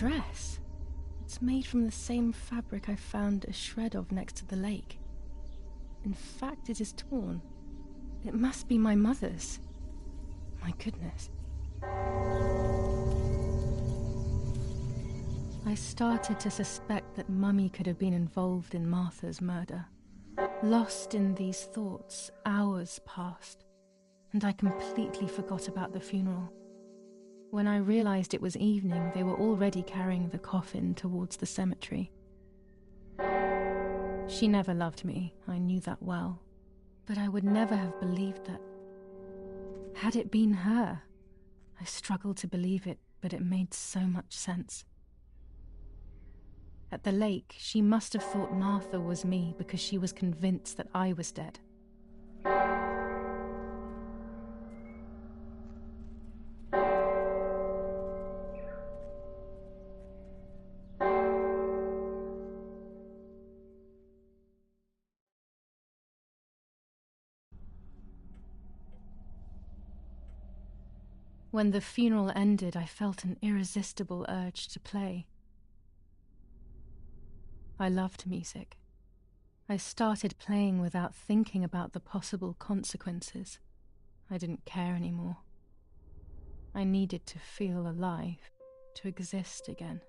dress. It's made from the same fabric I found a shred of next to the lake. In fact, it is torn. It must be my mother's. My goodness. I started to suspect that Mummy could have been involved in Martha's murder. Lost in these thoughts, hours passed, and I completely forgot about the funeral. When I realized it was evening, they were already carrying the coffin towards the cemetery. She never loved me, I knew that well, but I would never have believed that. Had it been her? I struggled to believe it, but it made so much sense. At the lake, she must have thought Martha was me because she was convinced that I was dead. When the funeral ended, I felt an irresistible urge to play. I loved music. I started playing without thinking about the possible consequences. I didn't care anymore. I needed to feel alive, to exist again.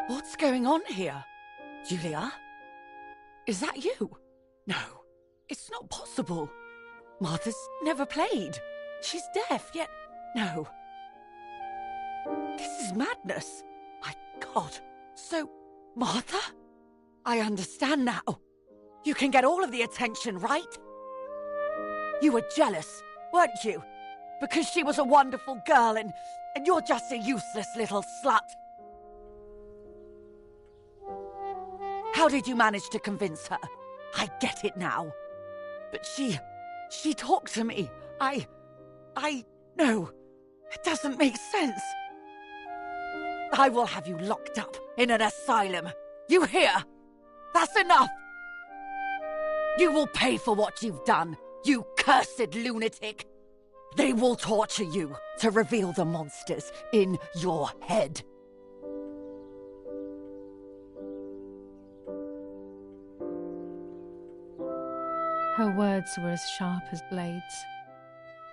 What's going on here? Julia? Is that you? No, it's not possible. Martha's never played. She's deaf, yet no. This is madness. My God. So, Martha? I understand now. You can get all of the attention, right? You were jealous, weren't you? Because she was a wonderful girl and you're just a useless little slut. How did you manage to convince her? I get it now. But she talked to me. No, it doesn't make sense. I will have you locked up in an asylum. You hear? That's enough. You will pay for what you've done, you cursed lunatic. They will torture you to reveal the monsters in your head. Her words were as sharp as blades.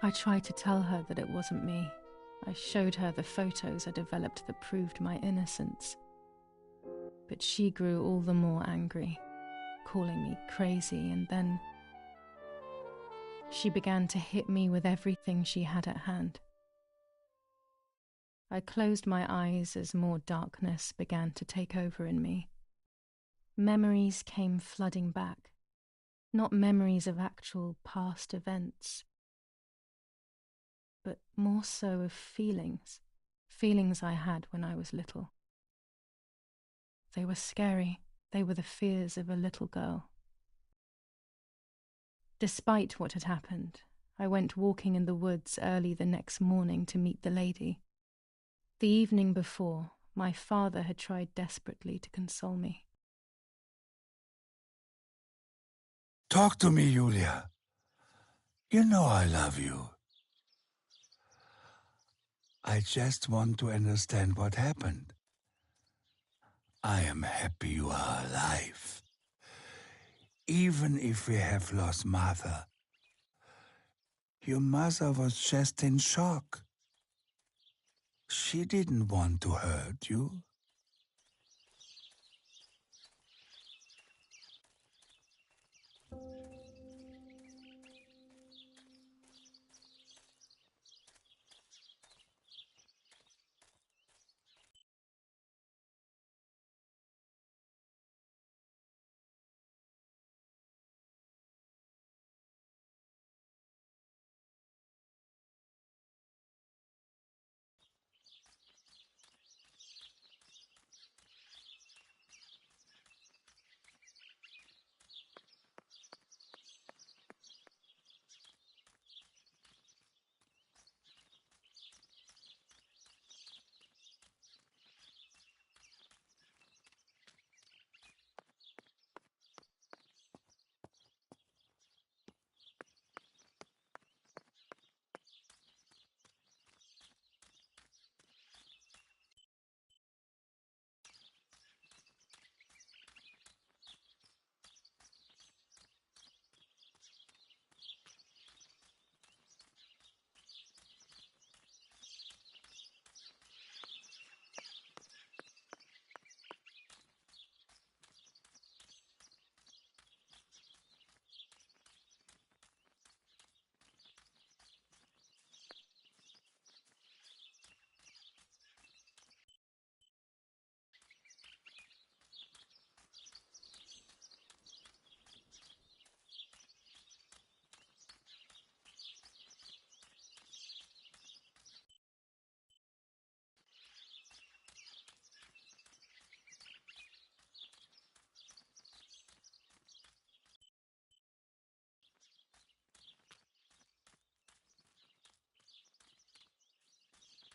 I tried to tell her that it wasn't me. I showed her the photos I developed that proved my innocence. But she grew all the more angry, calling me crazy, and then she began to hit me with everything she had at hand. I closed my eyes as more darkness began to take over in me. Memories came flooding back. Not memories of actual past events, but more so of feelings I had when I was little. They were scary. They were the fears of a little girl. Despite what had happened, I went walking in the woods early the next morning to meet the lady. The evening before, my father had tried desperately to console me. Talk to me, Julia. You know I love you. I just want to understand what happened. I am happy you are alive. Even if we have lost Martha. Your mother was just in shock. She didn't want to hurt you.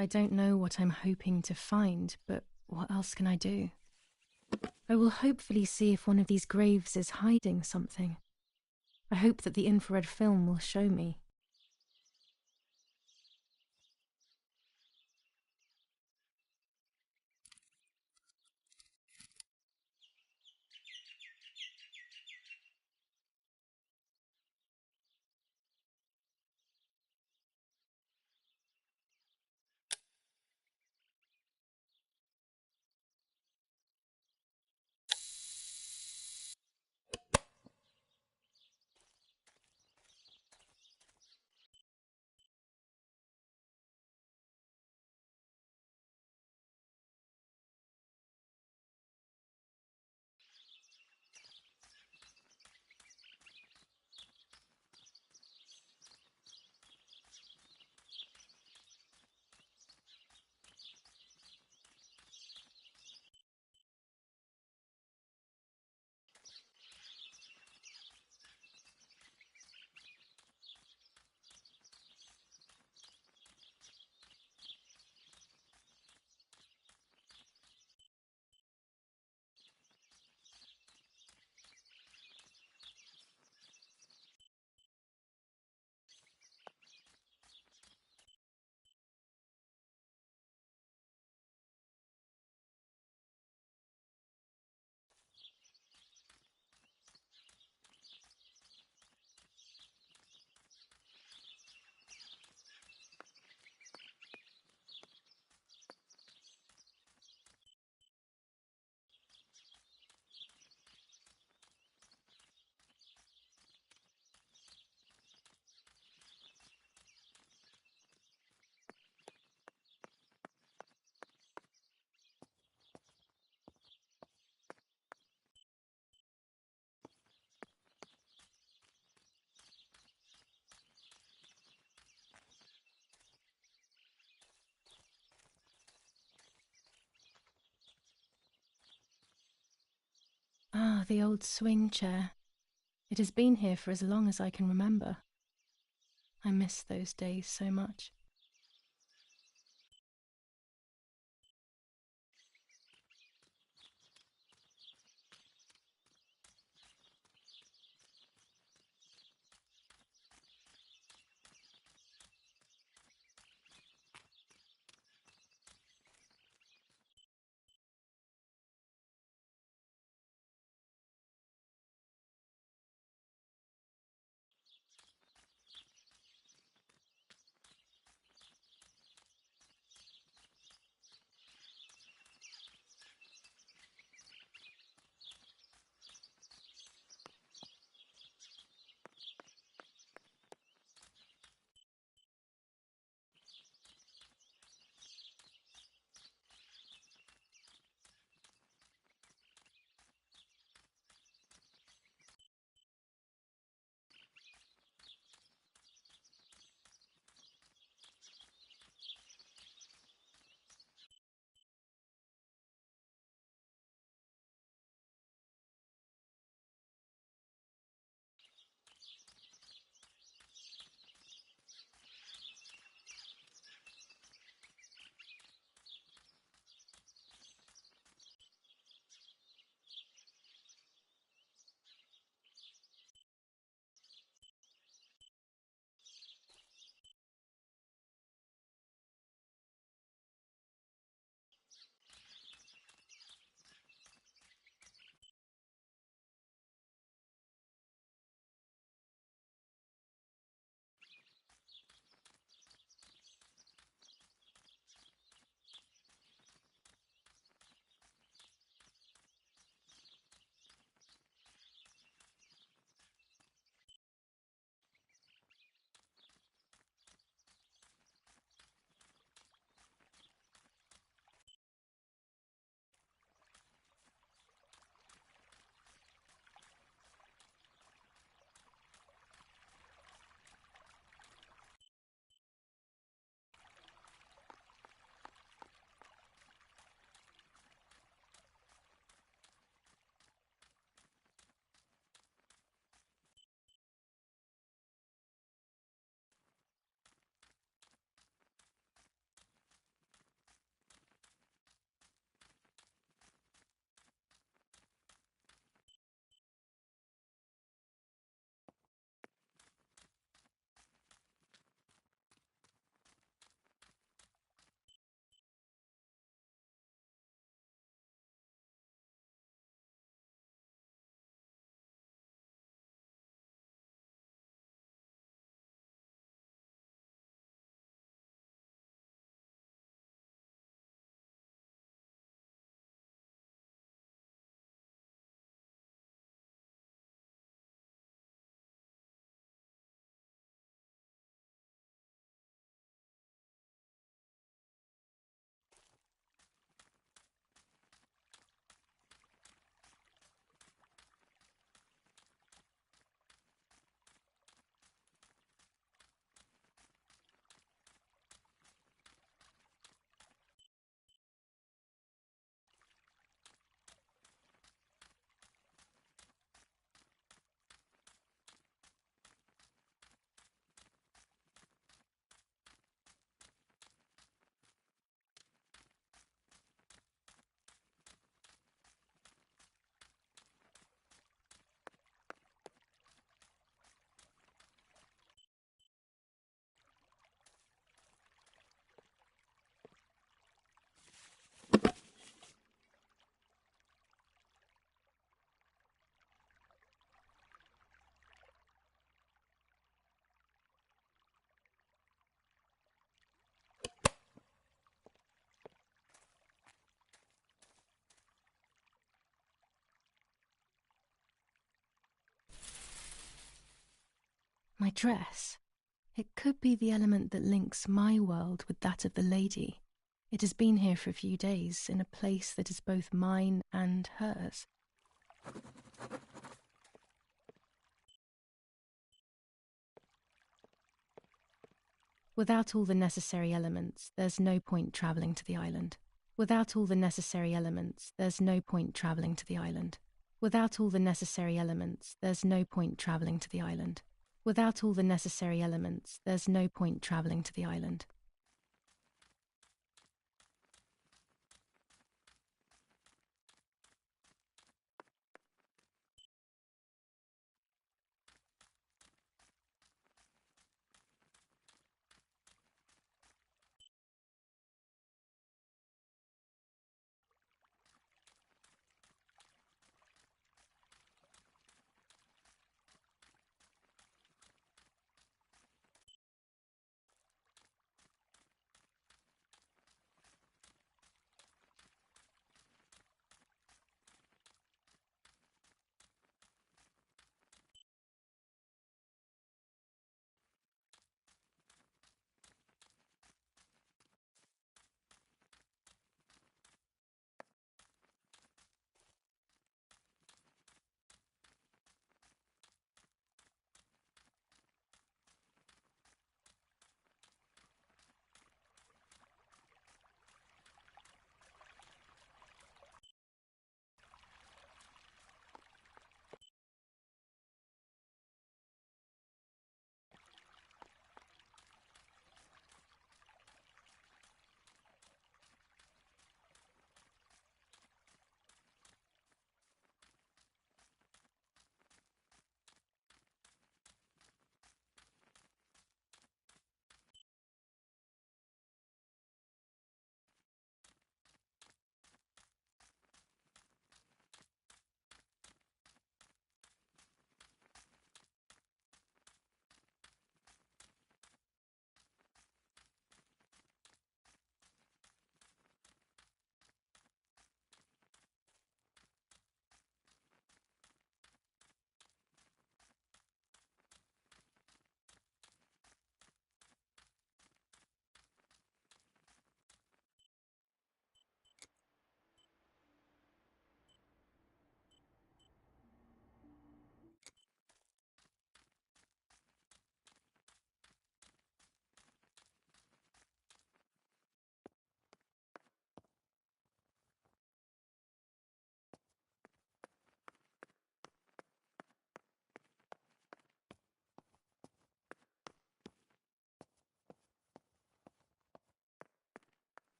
I don't know what I'm hoping to find, but what else can I do? I will hopefully see if one of these graves is hiding something. I hope that the infrared film will show me. Ah, the old swing chair. It has been here for as long as I can remember. I miss those days so much. My dress. It could be the element that links my world with that of the lady. It has been here for a few days, in a place that is both mine and hers. Without all the necessary elements, there's no point travelling to the island. Without all the necessary elements, there's no point travelling to the island. Without all the necessary elements, there's no point travelling to the island. Without all the necessary elements, there's no point travelling to the island.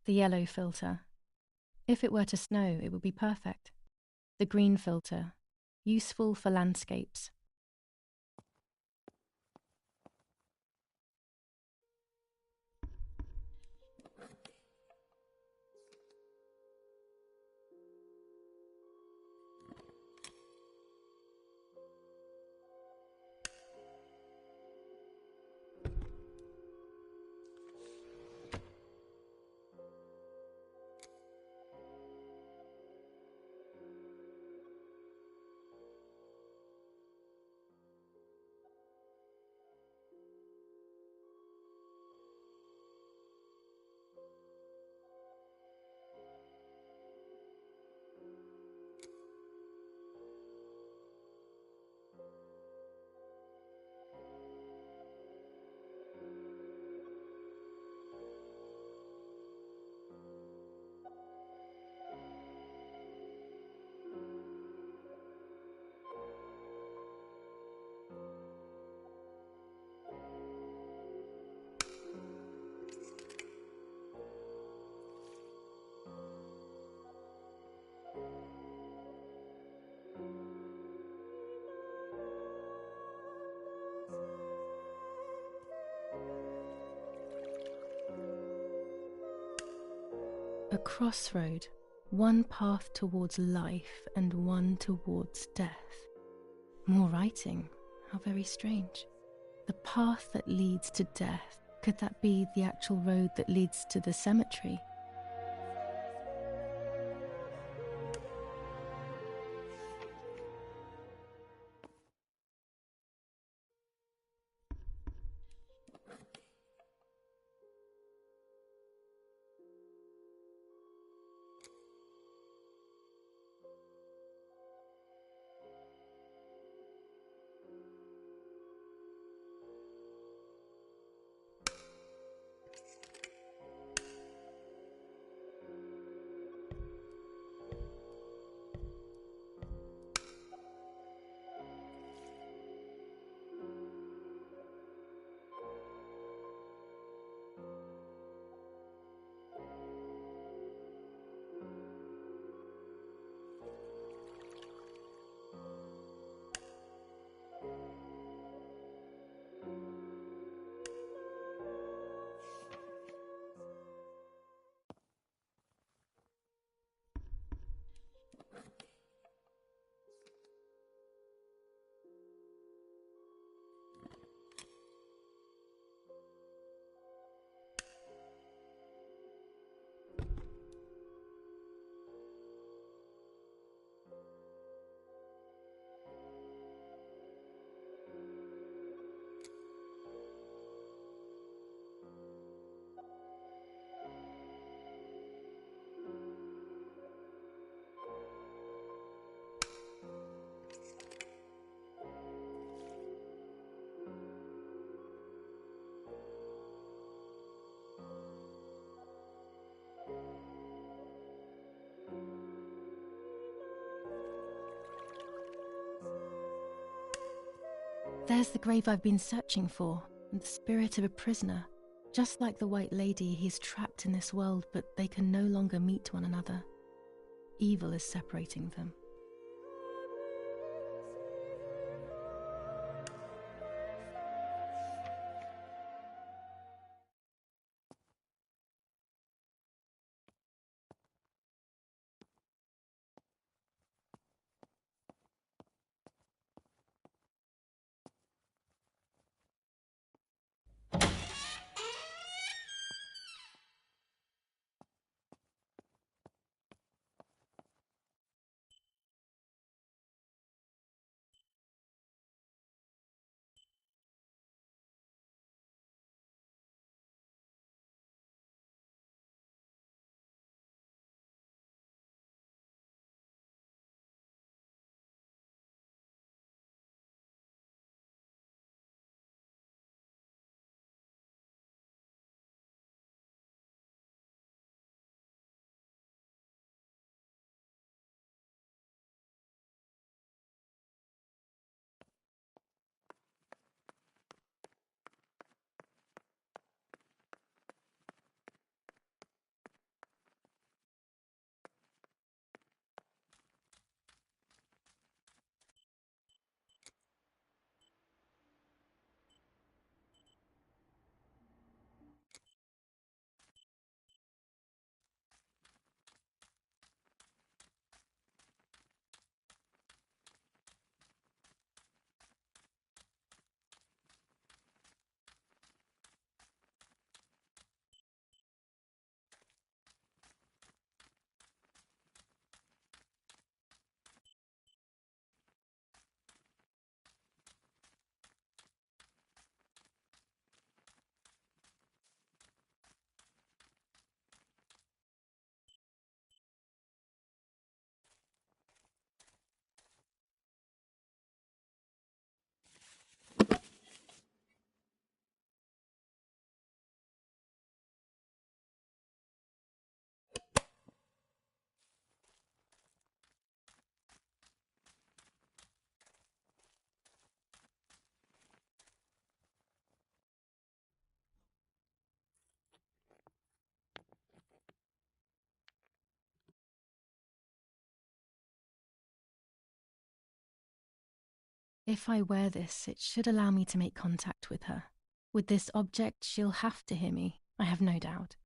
The yellow filter. If it were to snow, it would be perfect. The green filter. Useful for landscapes. A crossroad, one path towards life and one towards death. More writing, how very strange. The path that leads to death, could that be the actual road that leads to the cemetery? There's the grave I've been searching for, and the spirit of a prisoner. Just like the White Lady, he's trapped in this world, but they can no longer meet one another. Evil is separating them. If I wear this, it should allow me to make contact with her. With this object, she'll have to hear me, I have no doubt.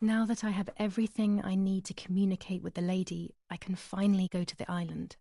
Now that I have everything I need to communicate with the lady, I can finally go to the island.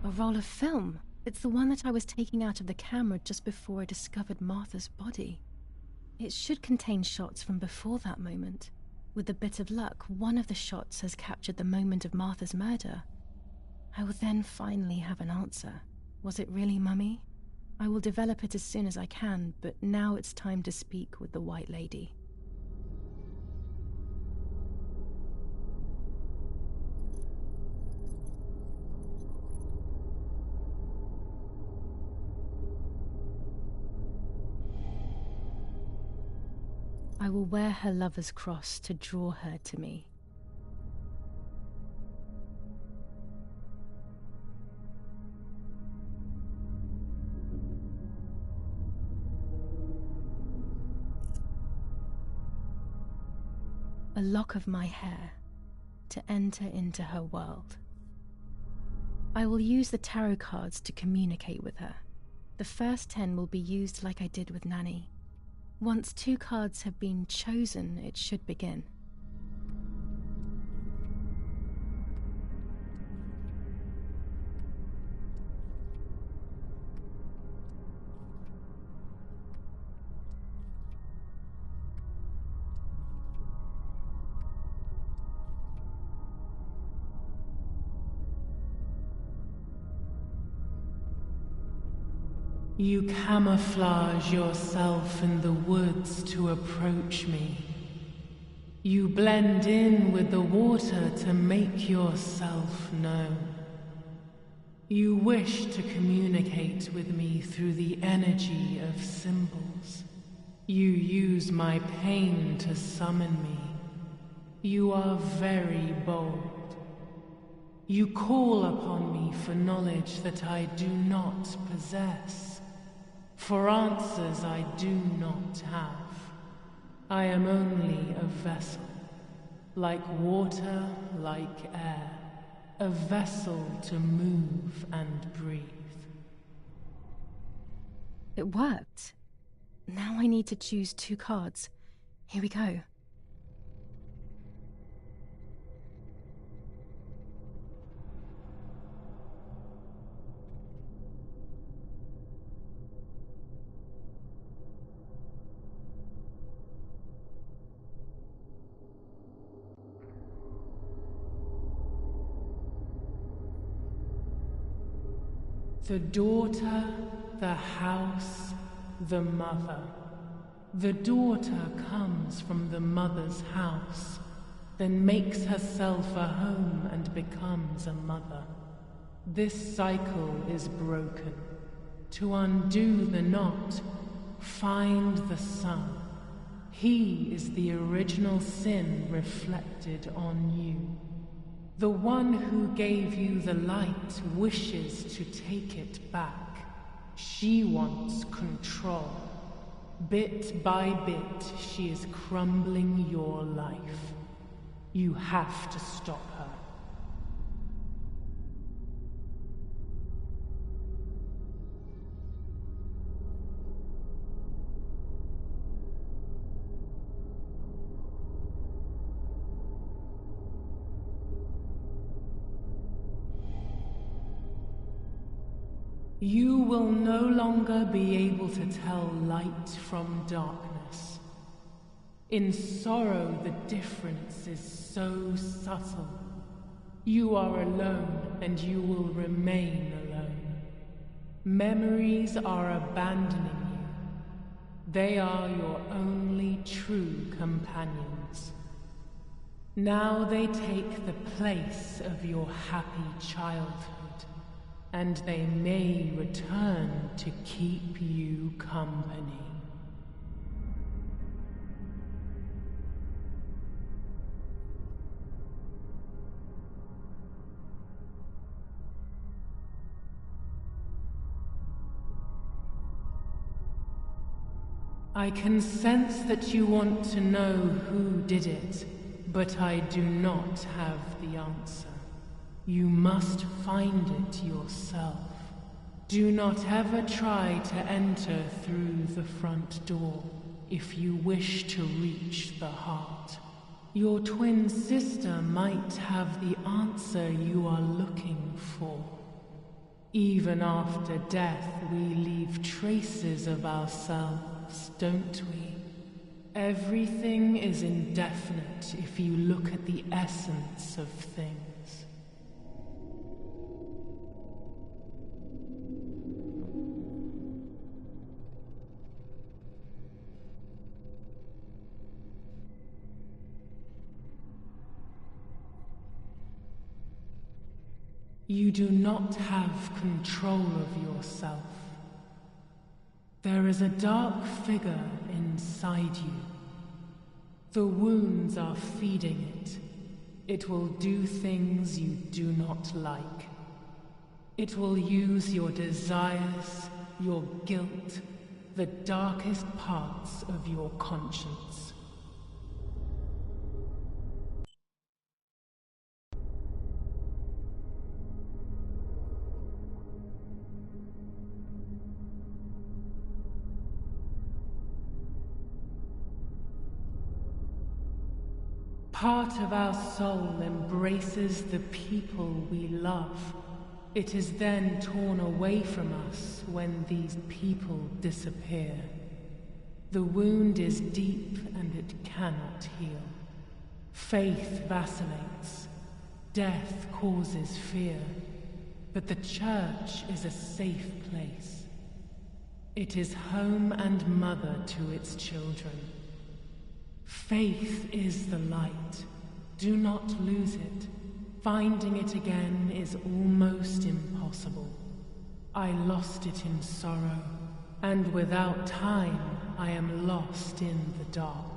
A roll of film. It's the one that I was taking out of the camera just before I discovered Martha's body. It should contain shots from before that moment. With a bit of luck, one of the shots has captured the moment of Martha's murder. I will then finally have an answer. Was it really Mummy? I will develop it as soon as I can, but now it's time to speak with the White Lady. I will wear her lover's cross to draw her to me. A lock of my hair to enter into her world. I will use the tarot cards to communicate with her. The first 10 will be used like I did with Nanny. Once 2 cards have been chosen, it should begin. You camouflage yourself in the woods to approach me. You blend in with the water to make yourself known. You wish to communicate with me through the energy of symbols. You use my pain to summon me. You are very bold. You call upon me for knowledge that I do not possess. For answers I do not have. I am only a vessel, like water, like air, a vessel to move and breathe. It worked. Now I need to choose 2 cards. Here we go. The daughter, the house, the mother. The daughter comes from the mother's house, then makes herself a home and becomes a mother. This cycle is broken. To undo the knot, find the sun. He is the original sin reflected on you. The one who gave you the light wishes to take it back. She wants control. Bit by bit, she is crumbling your life. You have to stop her. You will no longer be able to tell light from darkness. In sorrow, the difference is so subtle. You are alone, and you will remain alone. Memories are abandoning you. They are your only true companions. Now they take the place of your happy childhood. And they may return to keep you company. I can sense that you want to know who did it, but I do not have the answer. You must find it yourself. Do not ever try to enter through the front door if you wish to reach the heart. Your twin sister might have the answer you are looking for. Even after death, we leave traces of ourselves, don't we? Everything is indefinite if you look at the essence of things. You do not have control of yourself. There is a dark figure inside you. The wounds are feeding it. It will do things you do not like. It will use your desires, your guilt, the darkest parts of your conscience. Part of our soul embraces the people we love. It is then torn away from us when these people disappear. The wound is deep and it cannot heal. Faith vacillates. Death causes fear. But the church is a safe place. It is home and mother to its children. Faith is the light. Do not lose it. Finding it again is almost impossible. I lost it in sorrow, and without time, I am lost in the dark.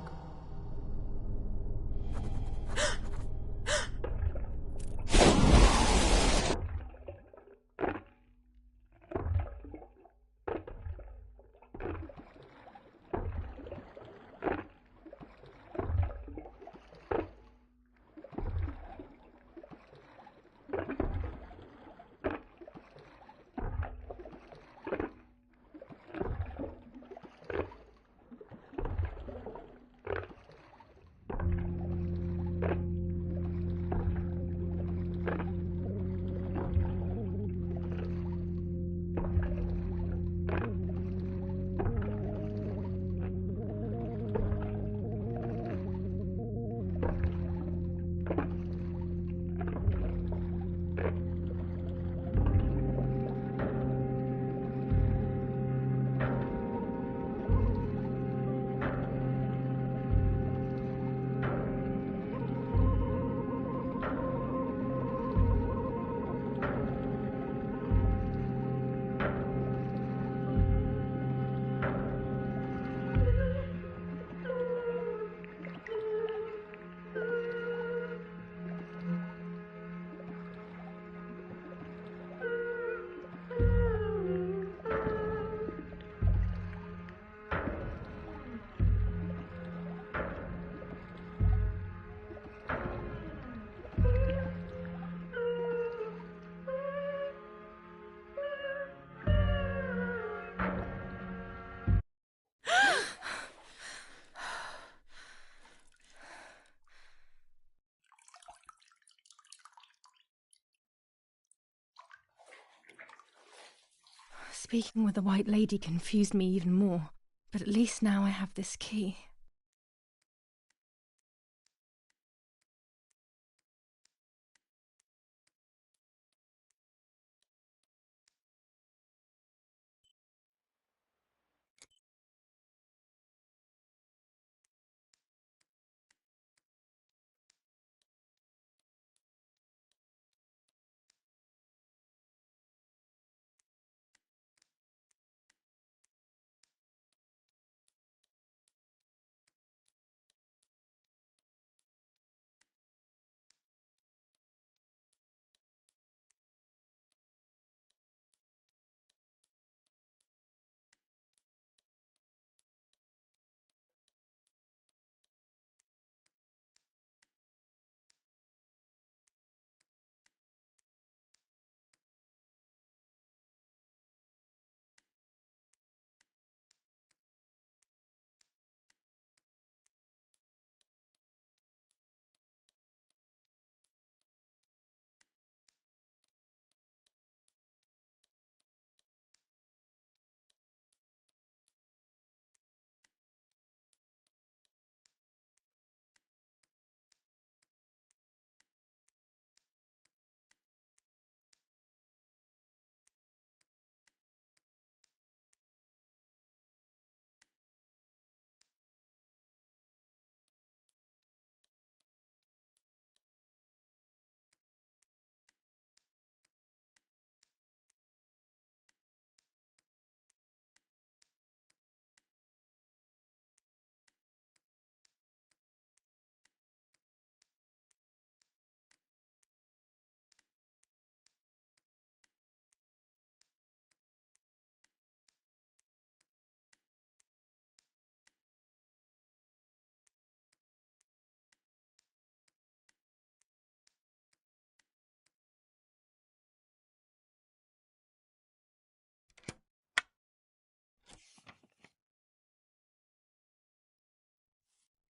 Speaking with the White Lady confused me even more, but at least now I have this key.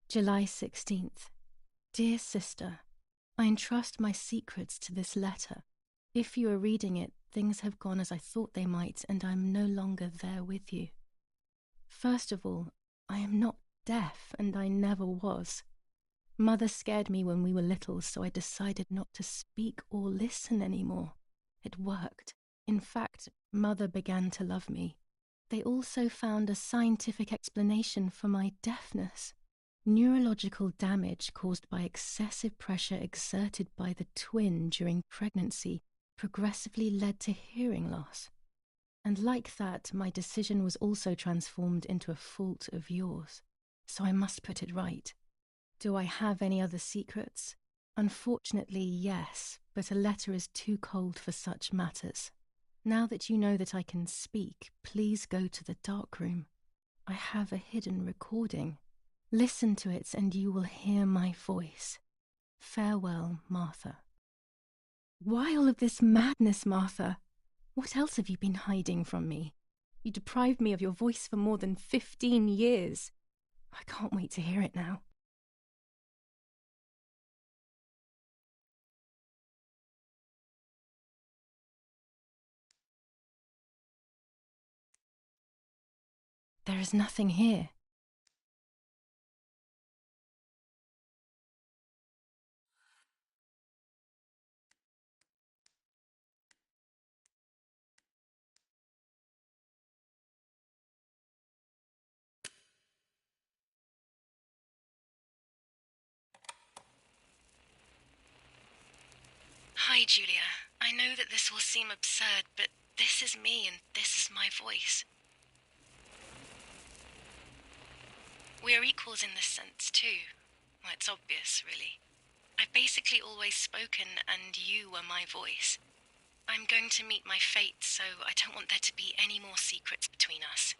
July 16th. Dear sister, I entrust my secrets to this letter. If you are reading it, things have gone as I thought they might, and I am no longer there with you. First of all, I am not deaf, and I never was. Mother scared me when we were little, so I decided not to speak or listen anymore. It worked. In fact, Mother began to love me. They also found a scientific explanation for my deafness. Neurological damage caused by excessive pressure exerted by the twin during pregnancy progressively led to hearing loss. And like that, my decision was also transformed into a fault of yours. So I must put it right. Do I have any other secrets? Unfortunately, yes, but a letter is too cold for such matters. Now that you know that I can speak, please go to the dark room. I have a hidden recording. Listen to it and you will hear my voice. Farewell, Martha. Why all of this madness, Martha? What else have you been hiding from me? You deprived me of your voice for more than 15 years. I can't wait to hear it now. There is nothing here. Hi, Julia. I know that this will seem absurd, but this is me and this is my voice. We are equals in this sense, too. Well, it's obvious, really. I've basically always spoken, and you were my voice. I'm going to meet my fate, so I don't want there to be any more secrets between us.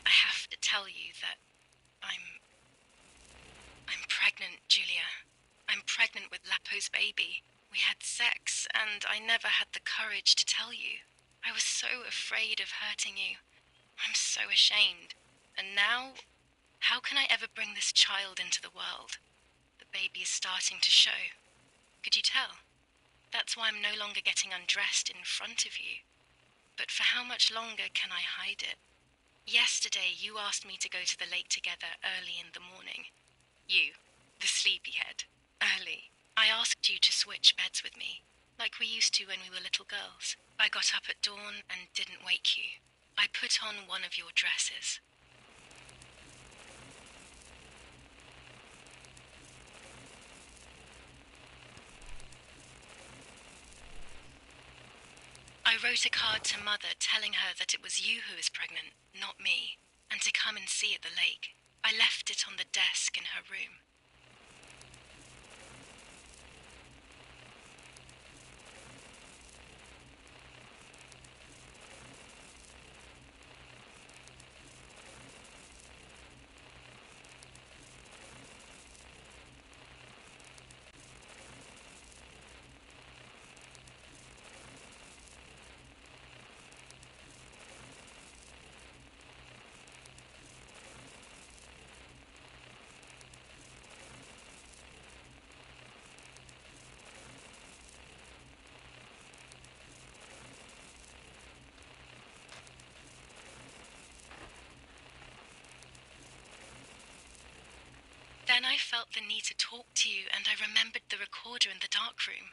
I have to tell you that I'm pregnant, Julia. I'm pregnant with Lapo's baby. We had sex, and I never had the courage to tell you. I was so afraid of hurting you. I'm so ashamed. And now, how can I ever bring this child into the world? The baby is starting to show. Could you tell? That's why I'm no longer getting undressed in front of you. But for how much longer can I hide it? Yesterday, you asked me to go to the lake together early in the morning. You, the sleepyhead. Early. I asked you to switch beds with me, like we used to when we were little girls. I got up at dawn and didn't wake you. I put on one of your dresses. I wrote a card to Mother telling her that it was you who was pregnant, not me, and to come and see at the lake. I left it on the desk in her room. Then I felt the need to talk to you, and I remembered the recorder in the dark room.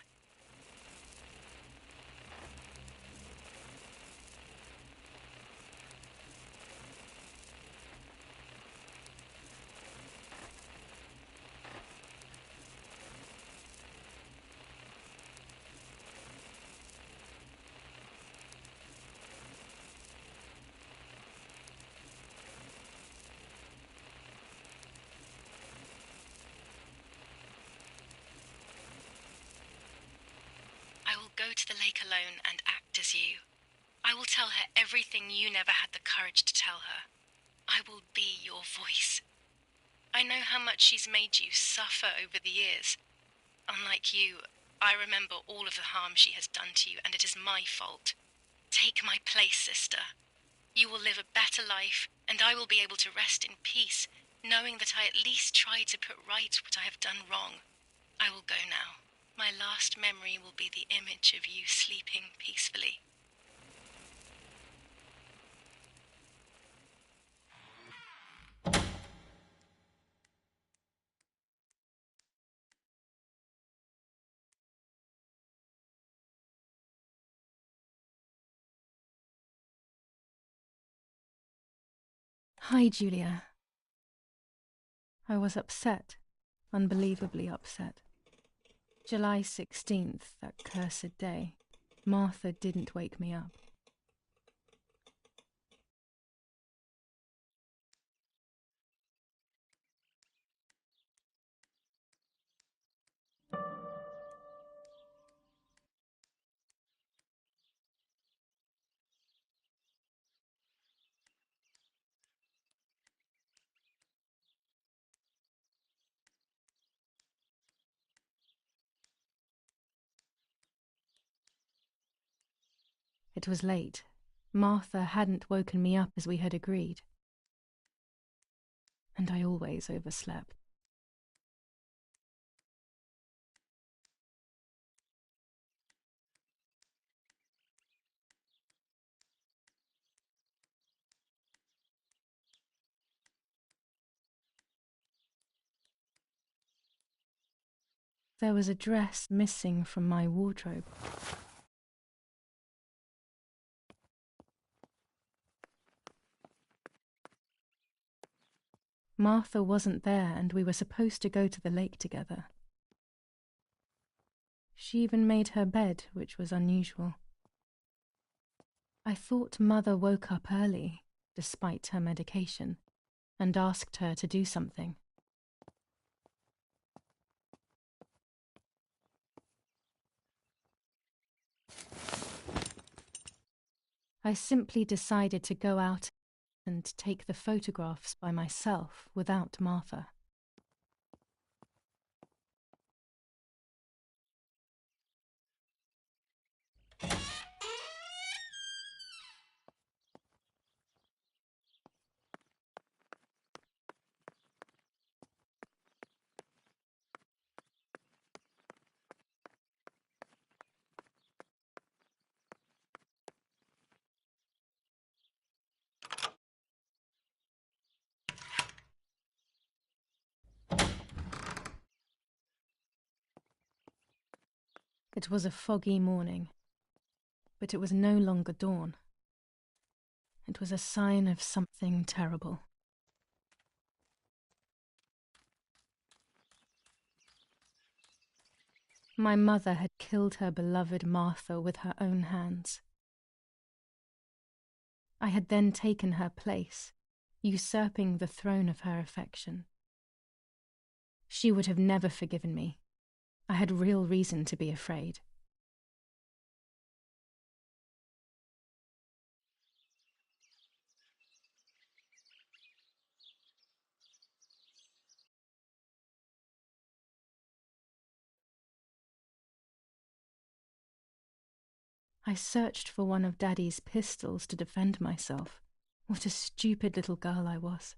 alone and act as you. I will tell her everything you never had the courage to tell her. I will be your voice. I know how much she's made you suffer over the years. Unlike you, I remember all of the harm she has done to you, and it is my fault. Take my place, sister. You will live a better life, and I will be able to rest in peace, knowing that I at least tried to put right what I have done wrong. I will go now. My last memory will be the image of you sleeping peacefully. Hi, Julia. I was upset, unbelievably upset. July 16th, that cursed day. Martha didn't wake me up. It was late. Martha hadn't woken me up as we had agreed. And I always overslept. There was a dress missing from my wardrobe. Martha wasn't there, and we were supposed to go to the lake together. She even made her bed, which was unusual. I thought Mother woke up early, despite her medication, and asked her to do something. I simply decided to go out and take the photographs by myself without Martha. It was a foggy morning, but it was no longer dawn. It was a sign of something terrible. My mother had killed her beloved Martha with her own hands. I had then taken her place, usurping the throne of her affection. She would have never forgiven me. I had real reason to be afraid. I searched for one of Daddy's pistols to defend myself. What a stupid little girl I was.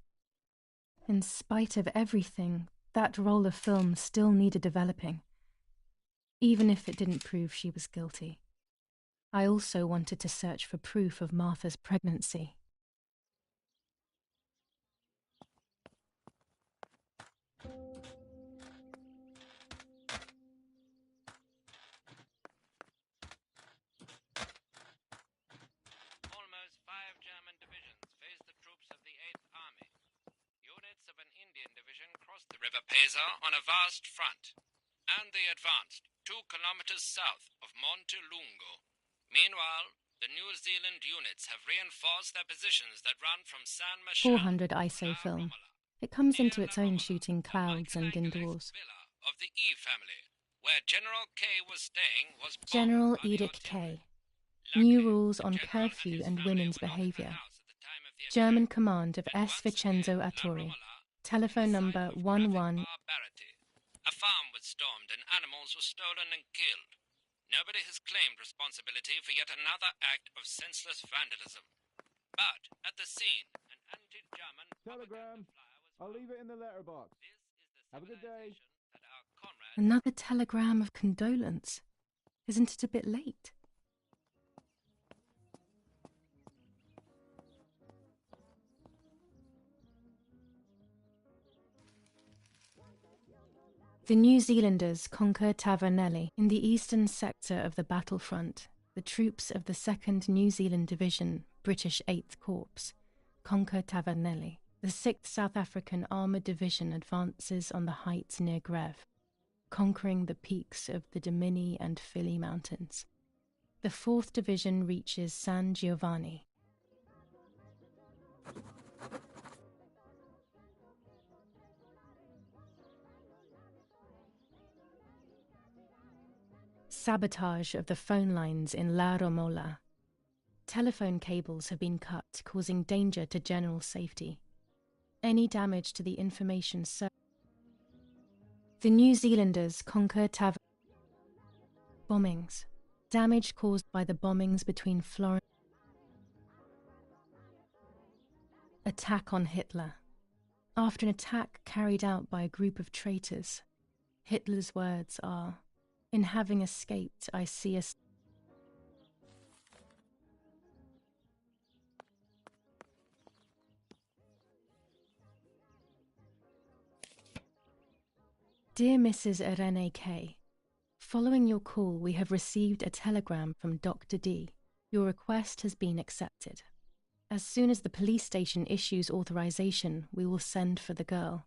In spite of everything, that roll of film still needed developing, even if it didn't prove she was guilty. I also wanted to search for proof of Martha's pregnancy. Almost 5 German divisions faced the troops of the 8th Army. Units of an Indian division crossed the River Pesa on a vast front, and they advanced 2 kilometers south of Monte Lungo. Meanwhile, the New Zealand units have reinforced their positions that run from San Michel 400 ISO film. It comes into its own shooting clouds and indoors. Villa of the E family. Where General K was staying was bombed General by the Edict artillery. K. New Luckily, rules the on general curfew his and family women's were not in the behavior. house at the time of the German attack. command of And S. once Vincenzo again, La Attori. Romola Telephone is a sign number of graphic 11. barbarity. A farm was stormed and animals were stolen and killed. Nobody has claimed responsibility for yet another act of senseless vandalism. But at the scene, an anti-German Telegram. I'll leave it in the letterbox. This is the Have a good day. civilization that our comrades Another telegram of condolence. Isn't it a bit late? The New Zealanders conquer Tavernelli. In the eastern sector of the battlefront, the troops of the 2nd New Zealand Division, British 8th Corps, conquer Tavernelli. The 6th South African Armoured Division advances on the heights near Greve, conquering the peaks of the Dimini and Philly Mountains. The 4th Division reaches San Giovanni. Sabotage of the phone lines in La Romola. Telephone cables have been cut, causing danger to general safety. Any damage to the information The New Zealanders conquer Bombings. Damage caused by the bombings between Florence. Attack on Hitler. After an attack carried out by a group of traitors, Hitler's words are, "In having escaped, I see a..." Dear Mrs. Irene K., following your call, we have received a telegram from Dr. D. Your request has been accepted. As soon as the police station issues authorization, we will send for the girl.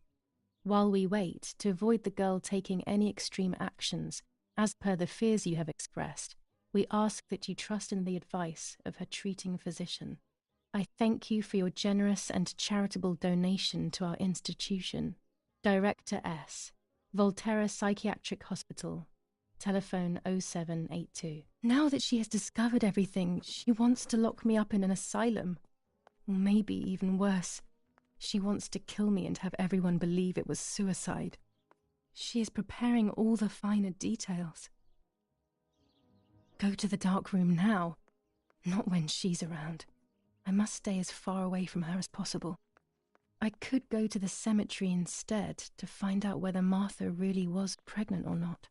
While we wait, to avoid the girl taking any extreme actions, as per the fears you have expressed, we ask that you trust in the advice of her treating physician. I thank you for your generous and charitable donation to our institution. Director S. Volterra Psychiatric Hospital. Telephone 0782. Now that she has discovered everything, she wants to lock me up in an asylum. Or maybe even worse, she wants to kill me and have everyone believe it was suicide. She is preparing all the finer details. Go to the dark room now, not when she's around. I must stay as far away from her as possible. I could go to the cemetery instead to find out whether Martha really was pregnant or not.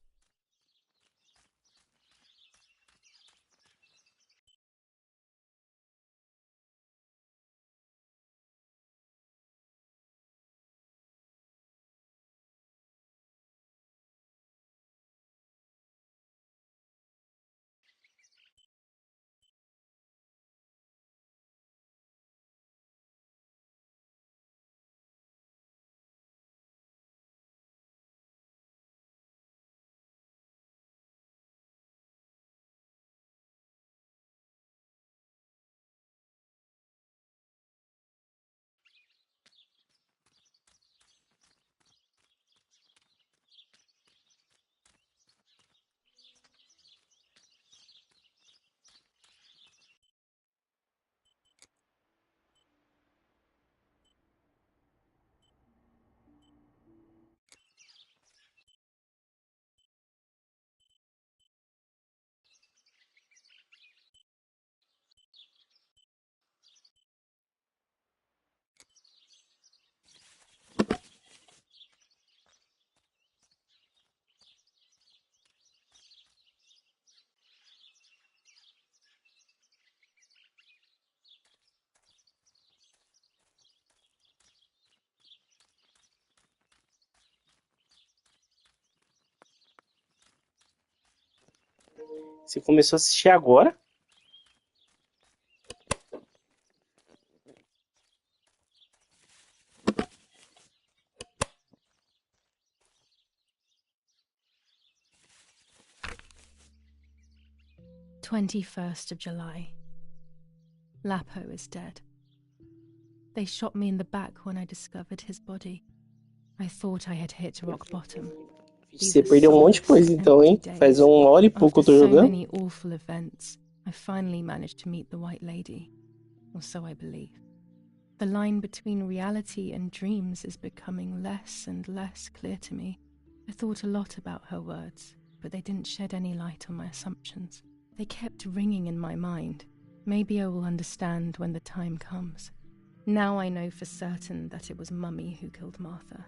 Você começou a assistir agora? July 21st. Lapo is dead. They shot me in the back when I discovered his body. I thought I had hit rock bottom. These Você were perdeu um monte de soulless, coisa então, empty hein? Faz days. 1 hora e pouco After eu tô so jogando. many awful events, I finally managed to meet the White Lady, or so I believe. The line between reality and dreams is becoming less and less clear to me. I thought a lot about her words, but they didn't shed any light on my assumptions. They kept ringing in my mind. Maybe I will understand when the time comes. Now I know for certain that it was Mummy who killed Martha,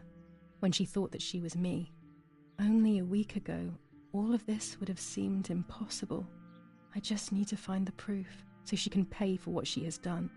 when she thought that she was me. Only a week ago, all of this would have seemed impossible. I just need to find the proof, so she can pay for what she has done.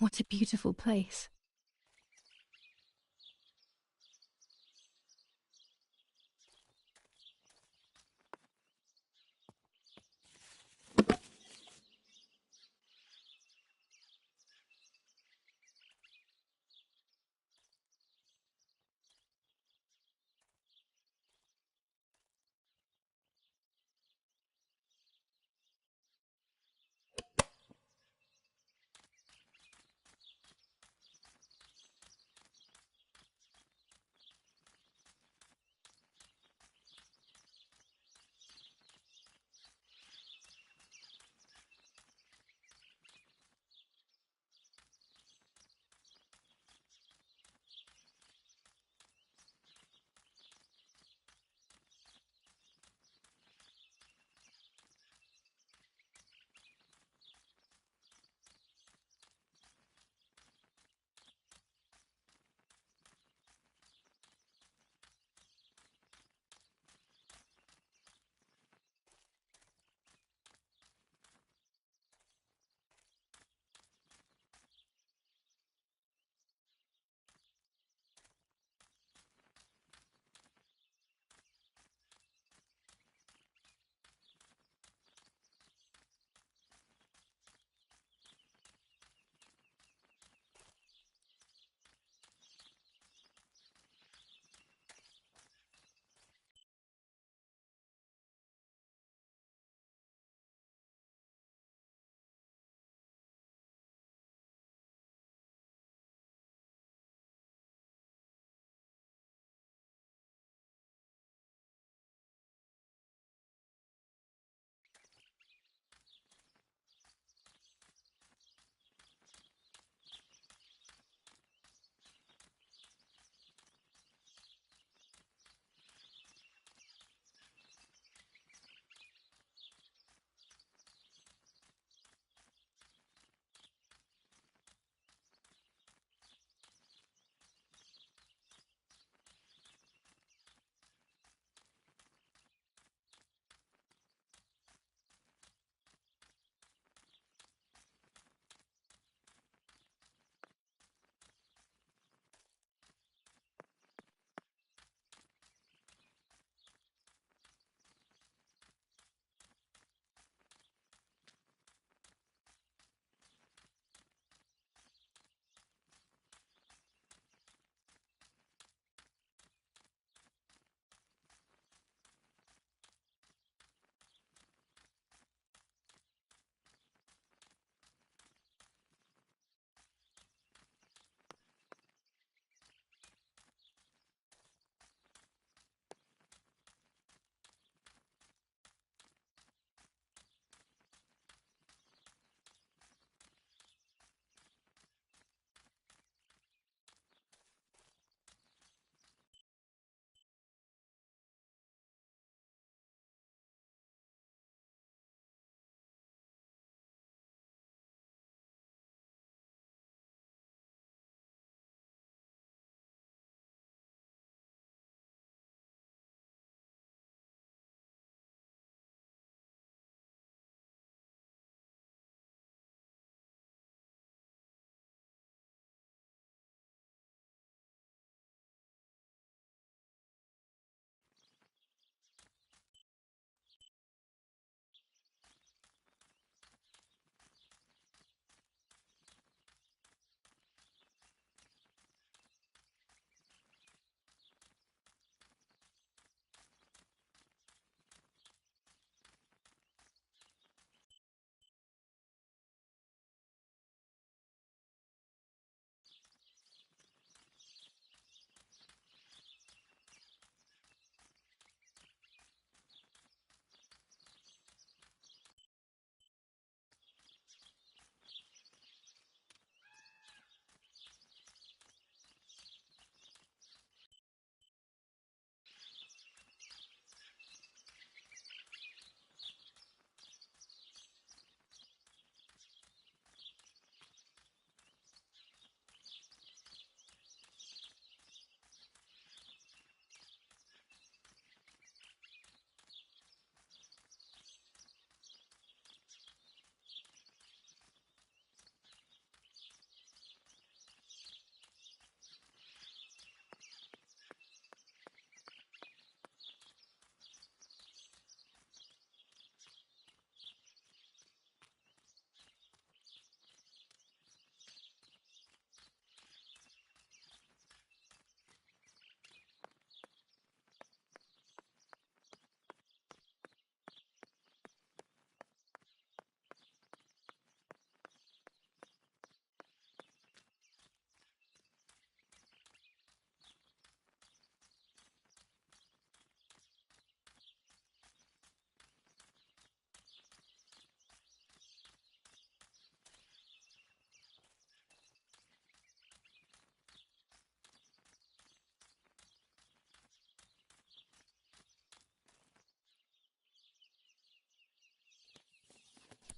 What a beautiful place.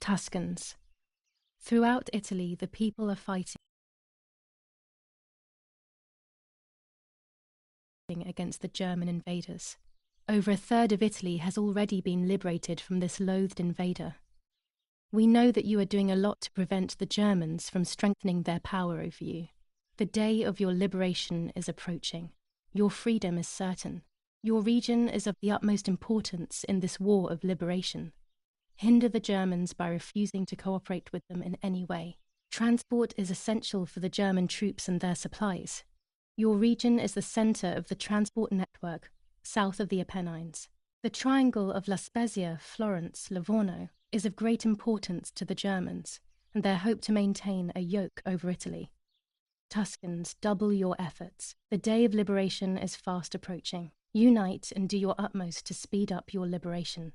Tuscans. Throughout Italy, the people are fighting against the German invaders. Over a third of Italy has already been liberated from this loathed invader. We know that you are doing a lot to prevent the Germans from strengthening their power over you. The day of your liberation is approaching. Your freedom is certain. Your region is of the utmost importance in this war of liberation. Hinder the Germans by refusing to cooperate with them in any way. Transport is essential for the German troops and their supplies. Your region is the center of the transport network south of the Apennines. The triangle of La Spezia, Florence, Livorno is of great importance to the Germans and their hope to maintain a yoke over Italy. Tuscans, double your efforts. The day of liberation is fast approaching. Unite and do your utmost to speed up your liberation.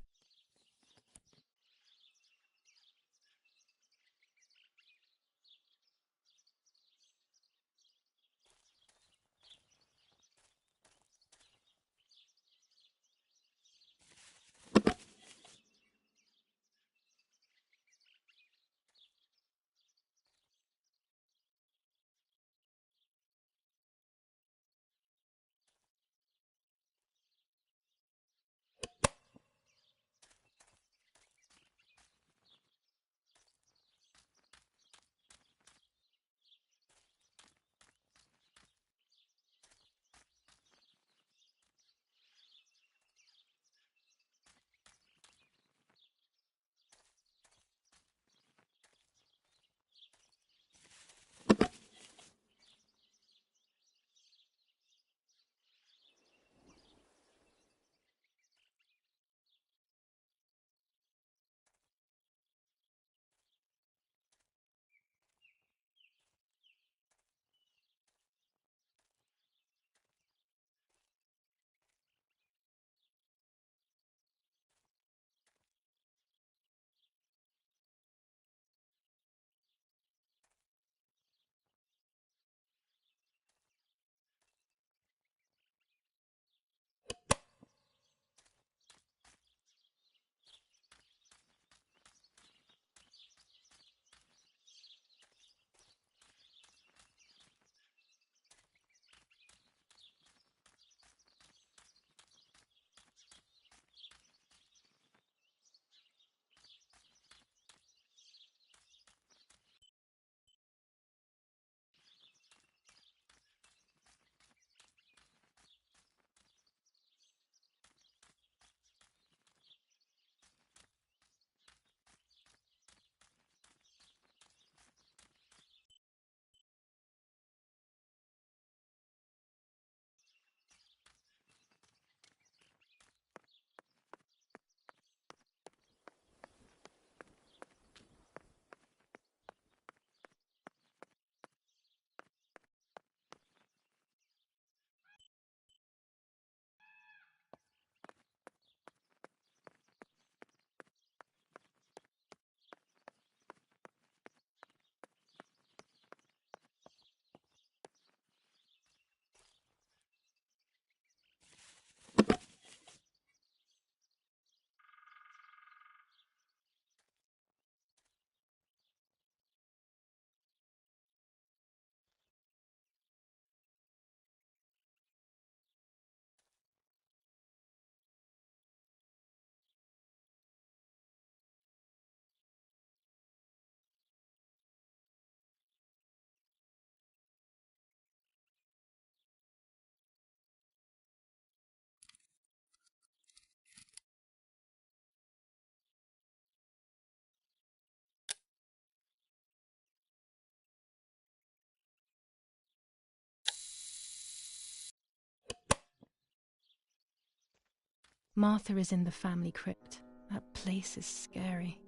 Martha is in the family crypt. That place is scary.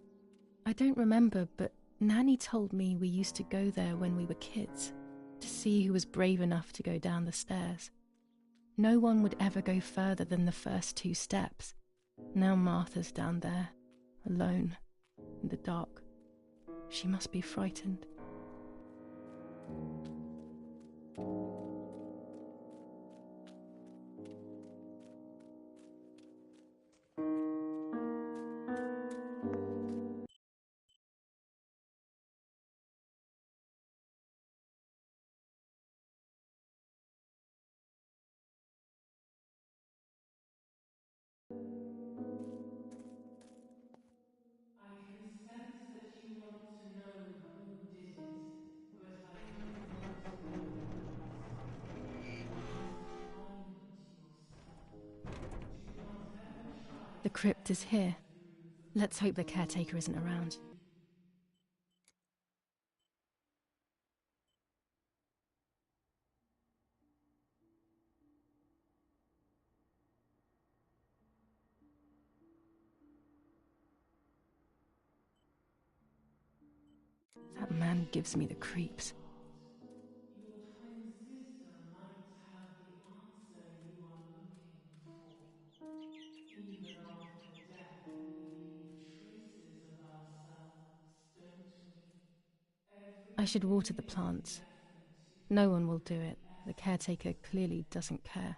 I don't remember, but Nanny told me we used to go there when we were kids, to see who was brave enough to go down the stairs. No one would ever go further than the first 2 steps. Now Martha's down there, alone, in the dark. She must be frightened. The crypt is here. Let's hope the caretaker isn't around. That man gives me the creeps. Your twin sister might have the answer you are looking for. Even after death, we leave traces of ourselves, don't we? I should water the plants. No one will do it. The caretaker clearly doesn't care.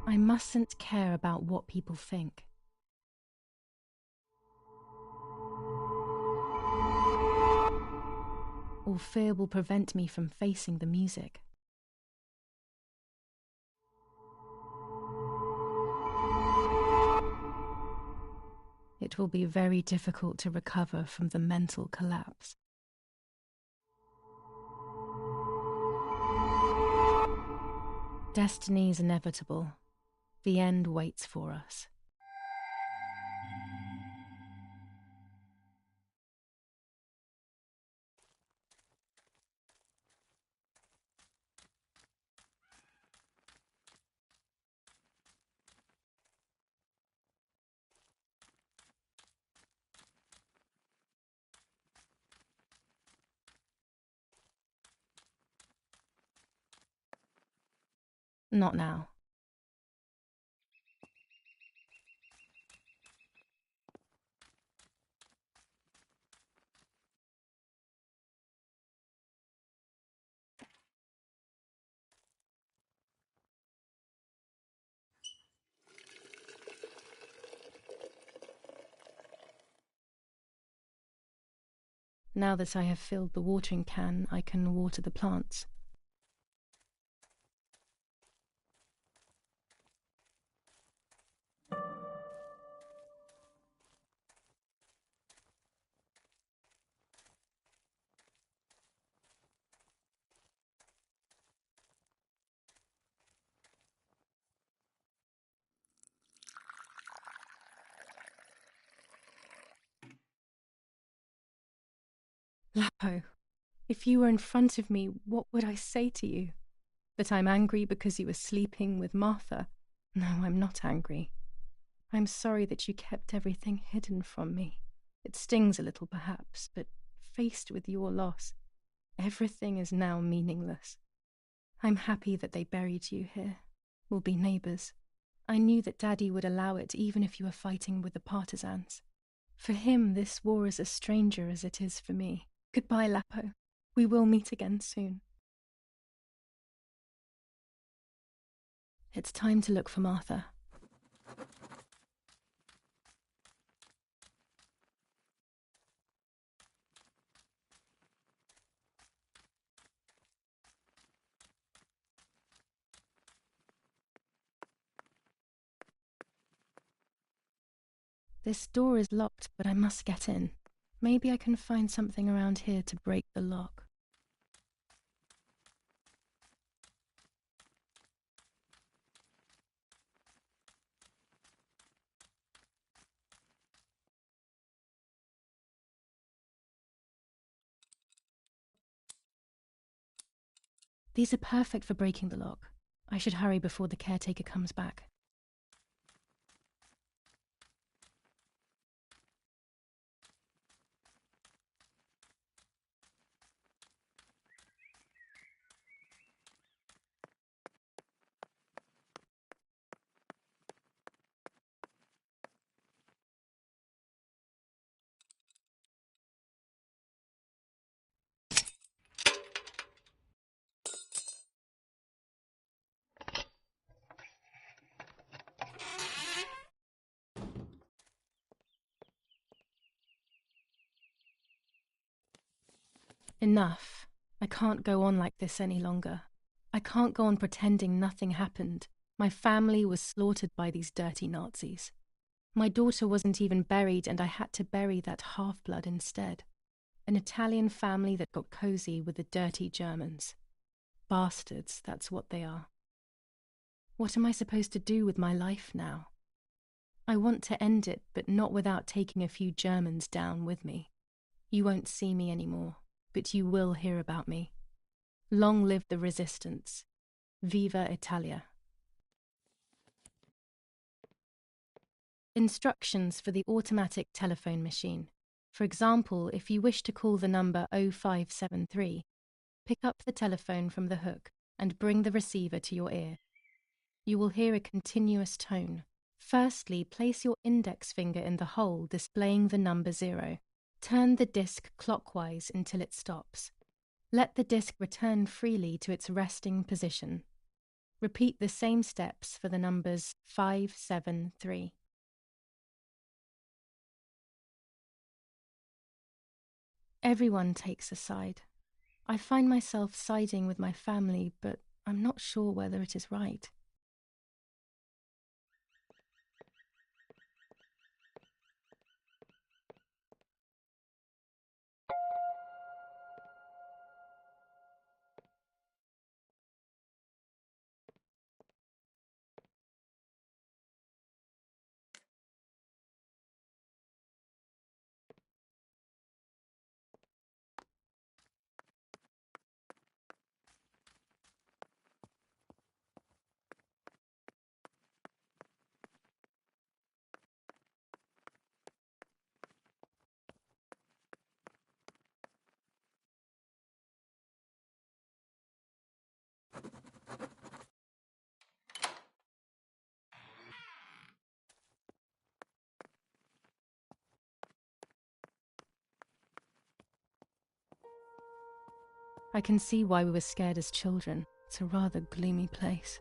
I mustn't care about what people think. Or fear will prevent me from facing the music. It will be very difficult to recover from the mental collapse. Destiny is inevitable. The end waits for us. Not now. Now that I have filled the watering can, I can water the plants. Lapo, if you were in front of me, what would I say to you? That I'm angry because you were sleeping with Martha? No, I'm not angry. I'm sorry that you kept everything hidden from me. It stings a little, perhaps, but faced with your loss, everything is now meaningless. I'm happy that they buried you here. We'll be neighbours. I knew that Daddy would allow it even if you were fighting with the partisans. For him, this war is a stranger as it is for me. Goodbye, Lapo. We will meet again soon. It's time to look for Martha. This door is locked, but I must get in. Maybe I can find something around here to break the lock. These are perfect for breaking the lock. I should hurry before the caretaker comes back. Enough. I can't go on like this any longer. I can't go on pretending nothing happened. My family was slaughtered by these dirty Nazis. My daughter wasn't even buried, and I had to bury that half-blood instead. An Italian family that got cozy with the dirty Germans. Bastards, that's what they are. What am I supposed to do with my life now? I want to end it, but not without taking a few Germans down with me. You won't see me anymore, but you will hear about me. Long live the resistance. Viva Italia. Instructions for the automatic telephone machine. For example, if you wish to call the number 0573, pick up the telephone from the hook and bring the receiver to your ear. You will hear a continuous tone. Firstly, place your index finger in the hole displaying the number 0. Turn the disc clockwise until it stops. Let the disc return freely to its resting position. Repeat the same steps for the numbers 573. Everyone takes a side. I find myself siding with my family, but I'm not sure whether it is right. I can see why we were scared as children. It's a rather gloomy place.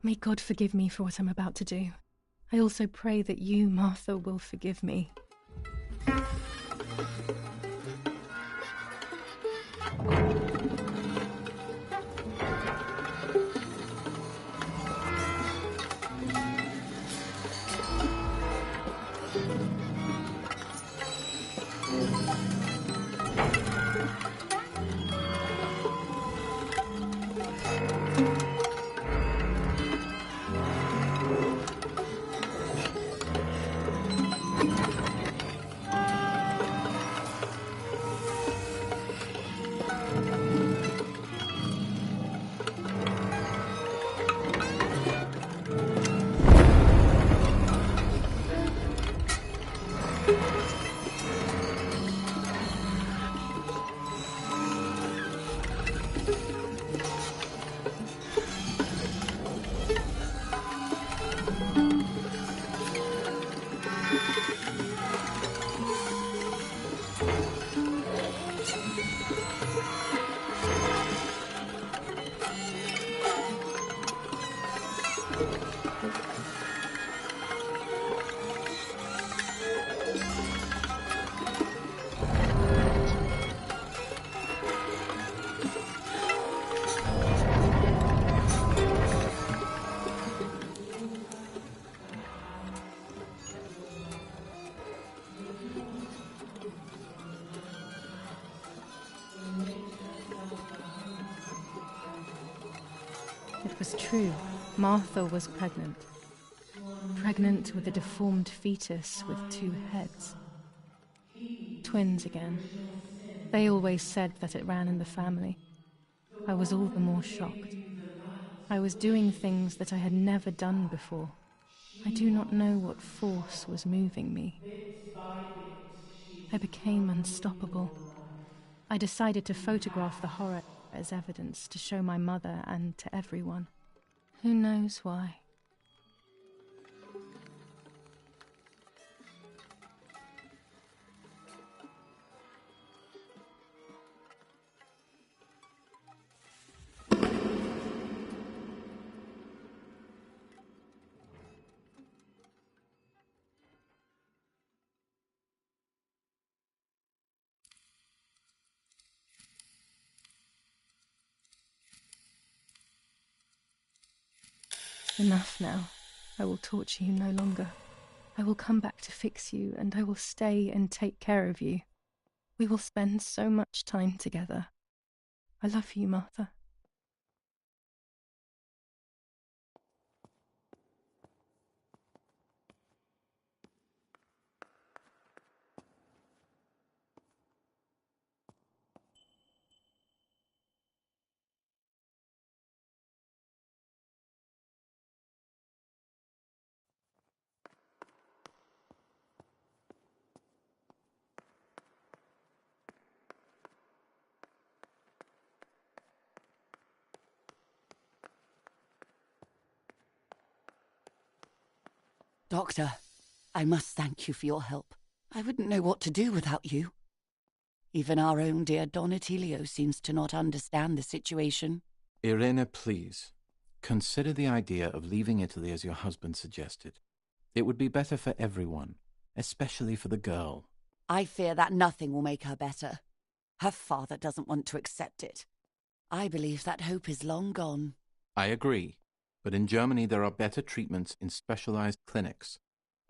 May God forgive me for what I'm about to do. I also pray that you, Martha, will forgive me. It was true. Martha was pregnant. Pregnant with a deformed fetus with 2 heads. Twins again. They always said that it ran in the family. I was all the more shocked. I was doing things that I had never done before. I do not know what force was moving me. I became unstoppable. I decided to photograph the horror as evidence to show my mother and to everyone. Who knows why? Enough now. I will torture you no longer. I will come back to fix you, and I will stay and take care of you. We will spend so much time together. I love you, Martha. Doctor, I must thank you for your help. I wouldn't know what to do without you. Even our own dear Don Attilio seems to not understand the situation. Irene, please. Consider the idea of leaving Italy as your husband suggested. It would be better for everyone, especially for the girl. I fear that nothing will make her better. Her father doesn't want to accept it. I believe that hope is long gone. I agree. But in Germany there are better treatments in specialized clinics.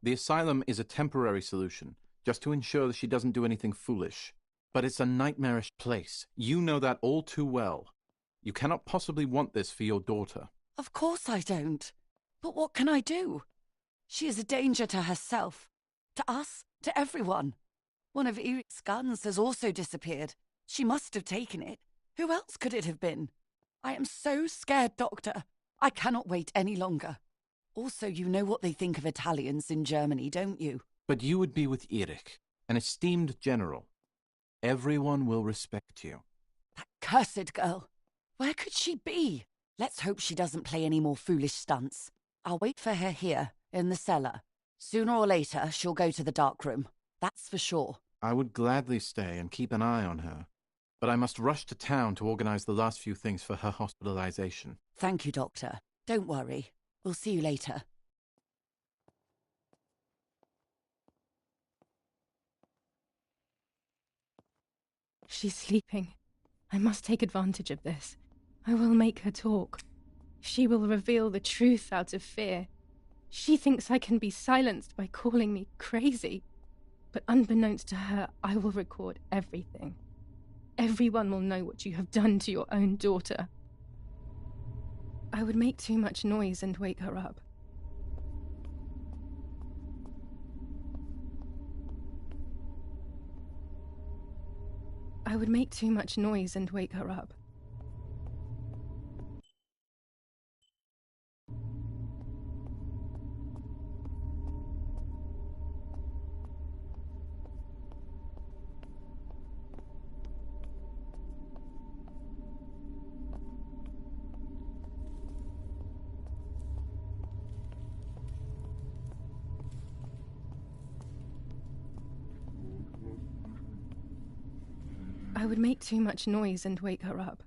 The asylum is a temporary solution, just to ensure that she doesn't do anything foolish. But it's a nightmarish place. You know that all too well. You cannot possibly want this for your daughter. Of course I don't. But what can I do? She is a danger to herself, to us, to everyone. One of Eric's guns has also disappeared. She must have taken it. Who else could it have been? I am so scared, Doctor. I cannot wait any longer. Also, you know what they think of Italians in Germany, don't you? But you would be with Eric, an esteemed general. Everyone will respect you. That cursed girl. Where could she be? Let's hope she doesn't play any more foolish stunts. I'll wait for her here, in the cellar. Sooner or later, she'll go to the dark room. That's for sure. I would gladly stay and keep an eye on her. But I must rush to town to organize the last few things for her hospitalization. Thank you, Doctor. Don't worry. We'll see you later. She's sleeping. I must take advantage of this. I will make her talk. She will reveal the truth out of fear. She thinks I can be silenced by calling me crazy. But unbeknownst to her, I will record everything. Everyone will know what you have done to your own daughter. I would make too much noise and wake her up. I would make too much noise and wake her up. I would make too much noise and wake her up.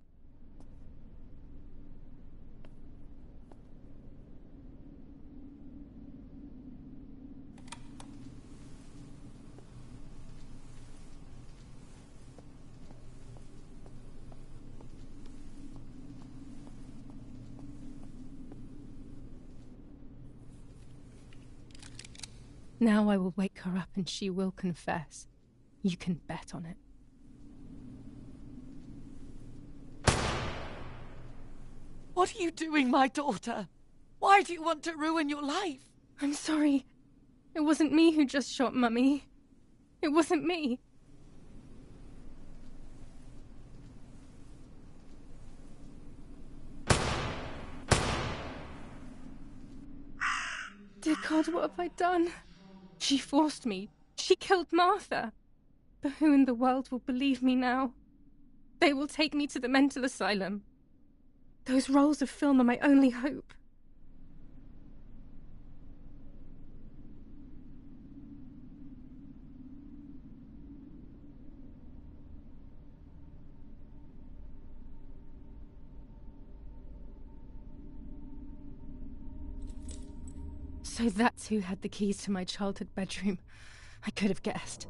Now I will wake her up and she will confess. You can bet on it. What are you doing, my daughter? Why do you want to ruin your life? I'm sorry. It wasn't me who just shot Mummy. It wasn't me. Dear God, what have I done? She forced me. She killed Martha. But who in the world will believe me now? They will take me to the mental asylum. Those rolls of film are my only hope. So that's who had the keys to my childhood bedroom. I could have guessed.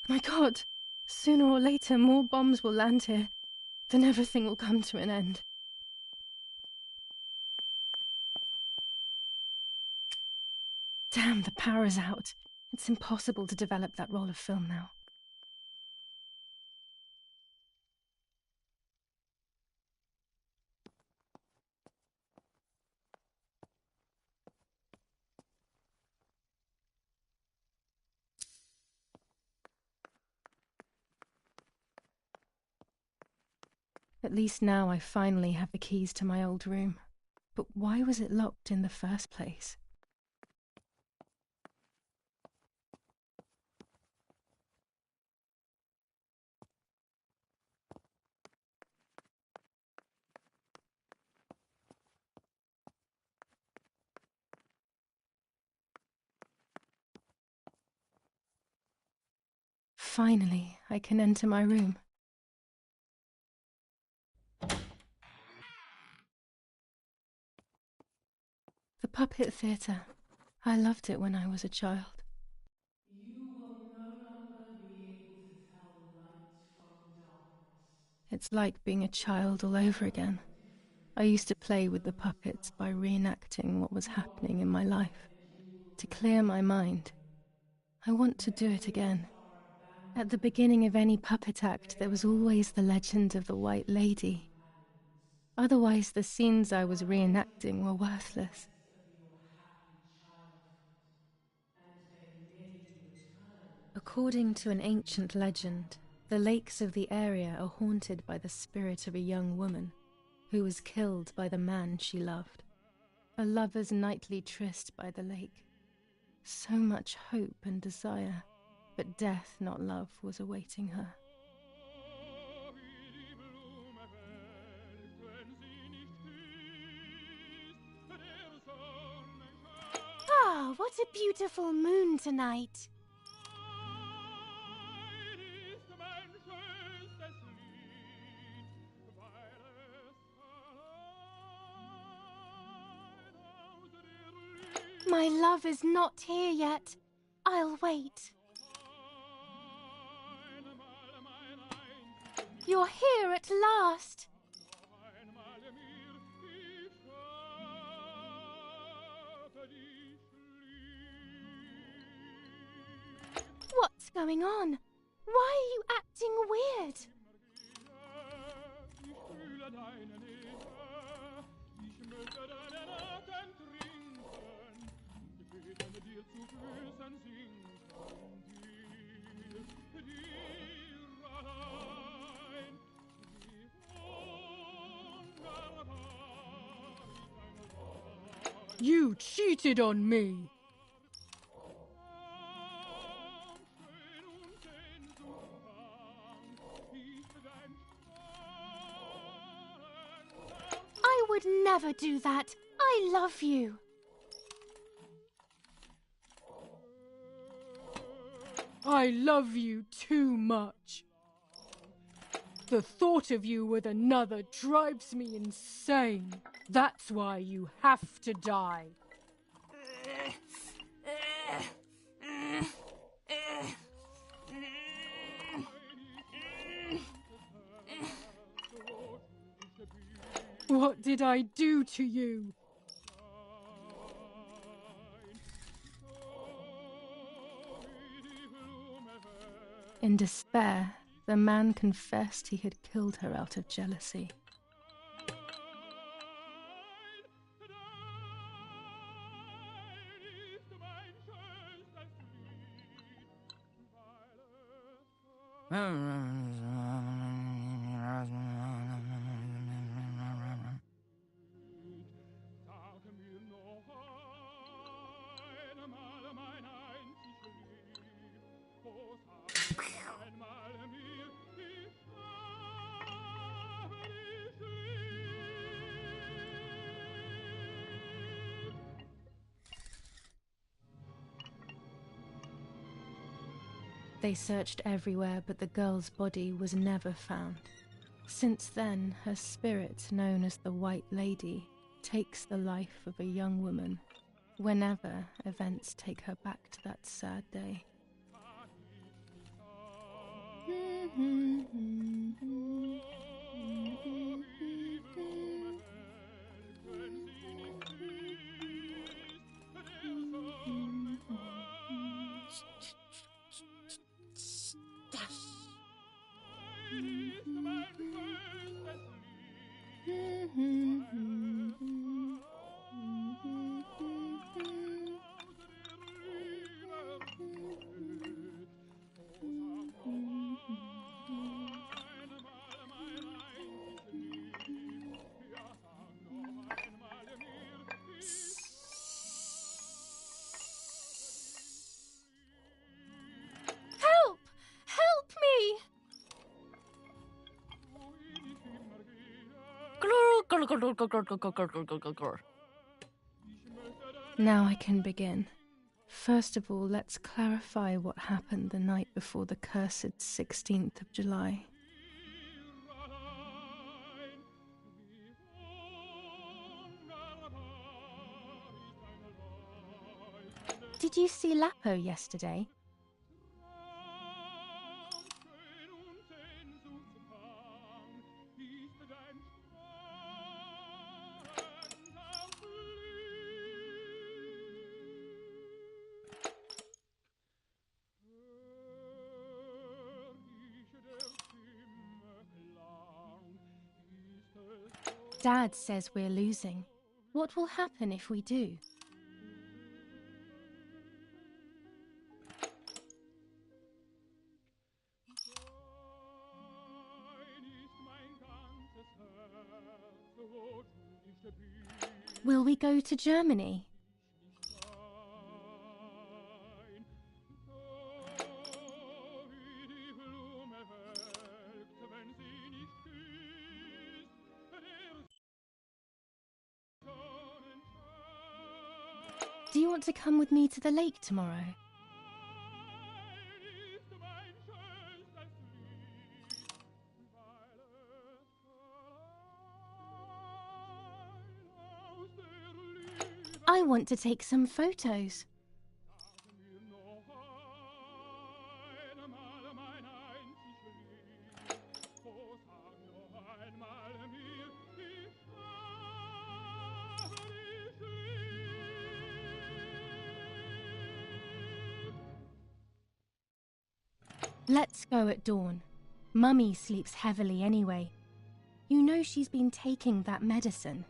My God, sooner or later more bombs will land here. Then everything will come to an end. Damn, the power is out. It's impossible to develop that roll of film now. At least now I finally have the keys to my old room. But why was it locked in the first place? Finally, I can enter my room. The puppet theatre. I loved it when I was a child. You will no longer be able to tell light from darkness. It's like being a child all over again. I used to play with the puppets by reenacting what was happening in my life. To clear my mind. I want to do it again. At the beginning of any puppet act, there was always the legend of the White Lady. Otherwise, the scenes I was reenacting were worthless. According to an ancient legend, the lakes of the area are haunted by the spirit of a young woman who was killed by the man she loved. A lover's nightly tryst by the lake. So much hope and desire, but death, not love, was awaiting her. Ah, what a beautiful moon tonight. My love is not here yet. I'll wait. You're here at last. What's going on? Why are you acting weird? You cheated on me! I would never do that. I love you. I love you too much. The thought of you with another drives me insane. That's why you have to die. What did I do to you? In despair, the man confessed he had killed her out of jealousy. They searched everywhere, but the girl's body was never found. Since then, her spirit, known as the White Lady, takes the life of a young woman whenever events take her back to that sad day. Help! Help me! Now I can begin. First of all, let's clarify what happened the night before the cursed 16th of July. Did you see Lapo yesterday? Dad says we're losing. What will happen if we do? Will we go to Germany? Do you want to come with me to the lake tomorrow? I want to take some photos. Let's go at dawn. Mummy sleeps heavily anyway. You know she's been taking that medicine.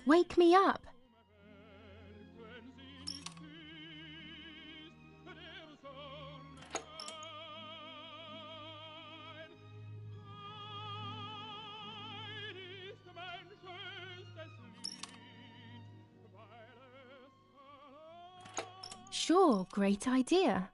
Wake me up. Sure, great idea.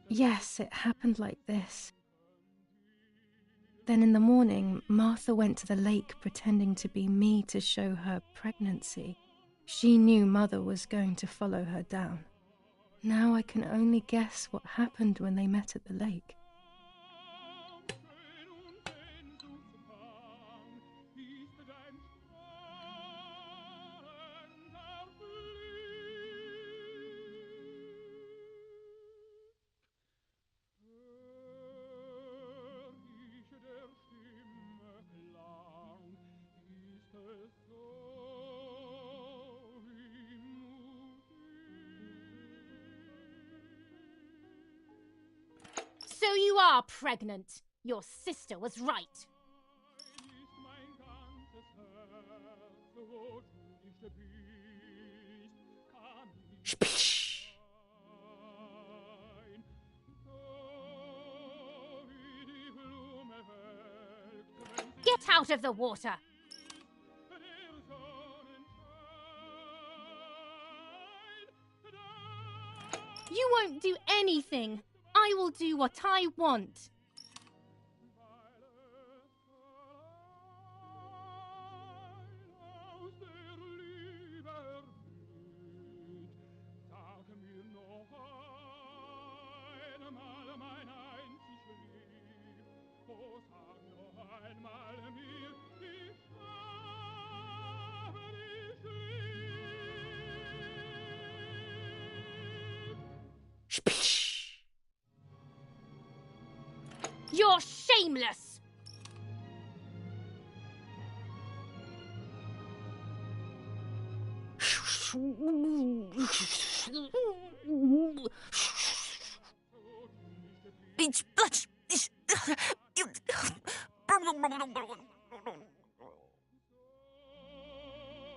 Yes, it happened like this. Then in the morning, Martha went to the lake pretending to be me to show her pregnancy. She knew Mother was going to follow her down. Now I can only guess what happened when they met at the lake. So you are pregnant. Your sister was right. Get out of the water! You won't do anything. I will do what I want. You're shameless!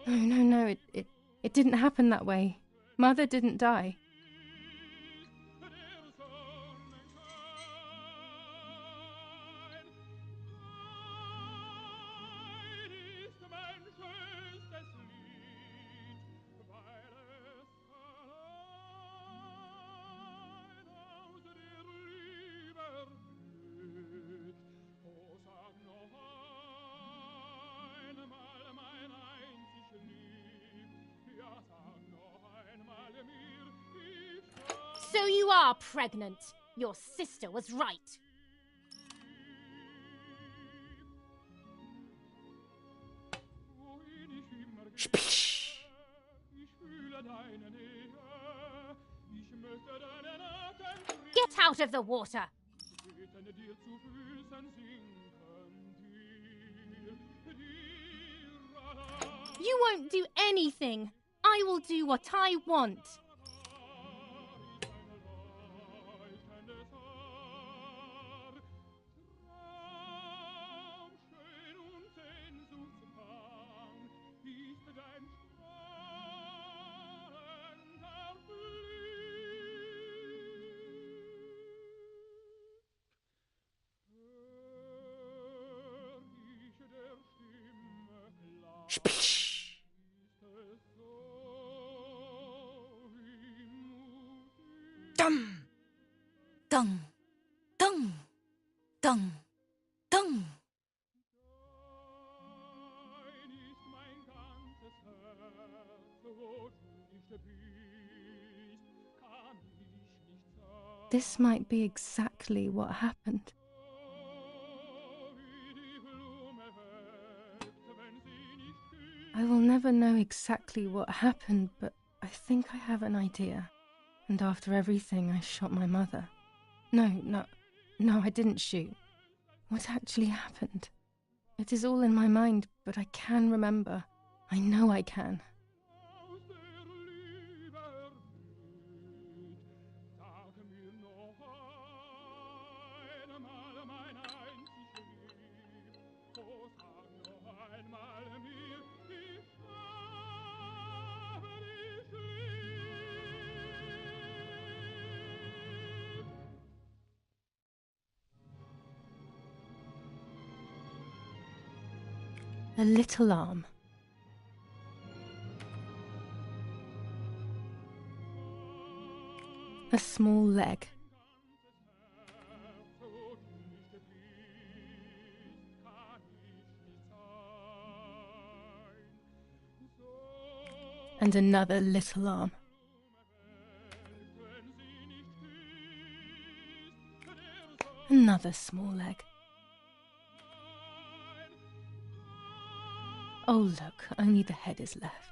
No, it didn't happen that way. Mother didn't die. So you are pregnant. Your sister was right. Get out of the water! You won't do anything. I will do what I want. Dum! Dung! Dung! Dung! Dung! This might be exactly what happened. I will never know exactly what happened, but I think I have an idea. And after everything, I shot my mother. No, I didn't shoot. What actually happened? It is all in my mind, but I can remember. I know I can. A little arm. A small leg. And another little arm. Another small leg. Oh look, only the head is left.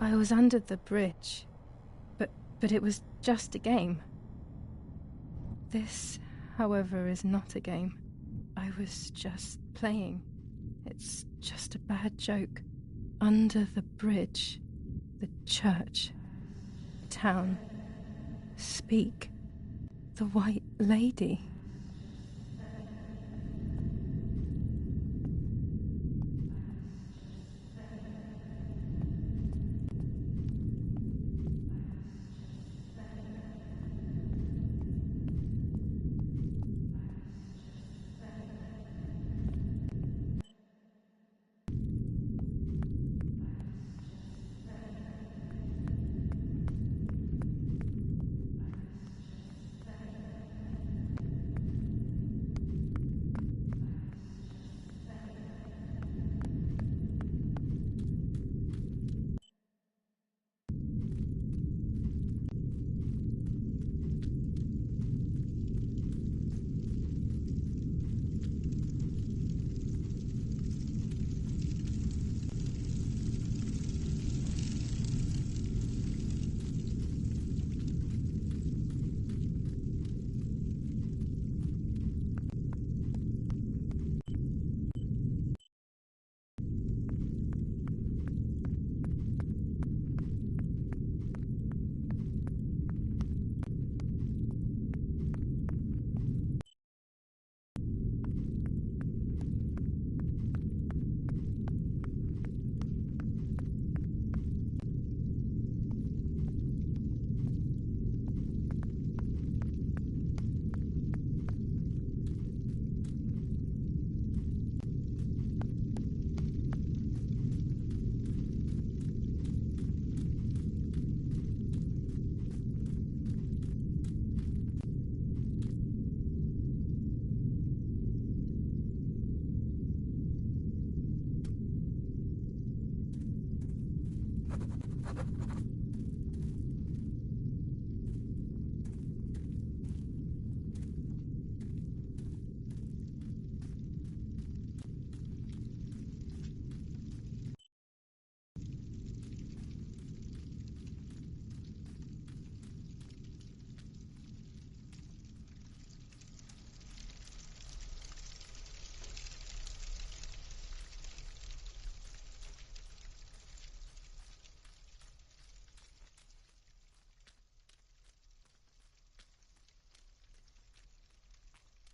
I was under the bridge, but it was just a game. This, however, is not a game. I was just playing. It's just a bad joke. Under the bridge, the church, town, speak, the White Lady.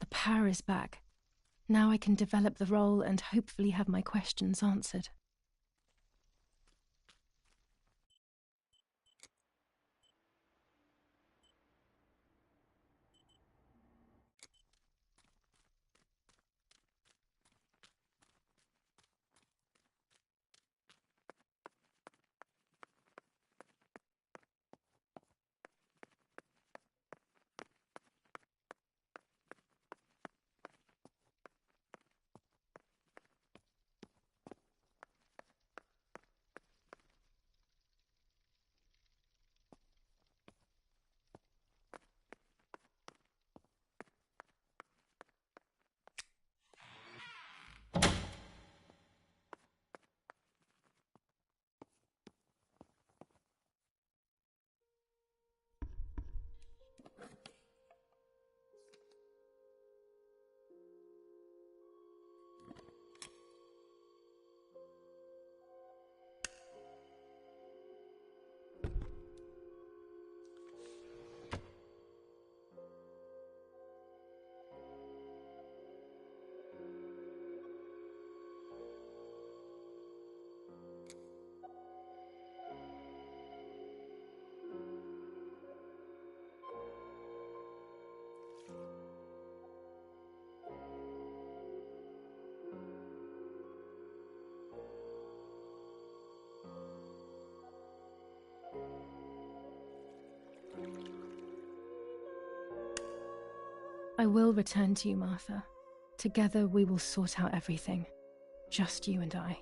The power is back. Now I can develop the role and hopefully have my questions answered. I will return to you, Martha. Together we will sort out everything. Just you and I.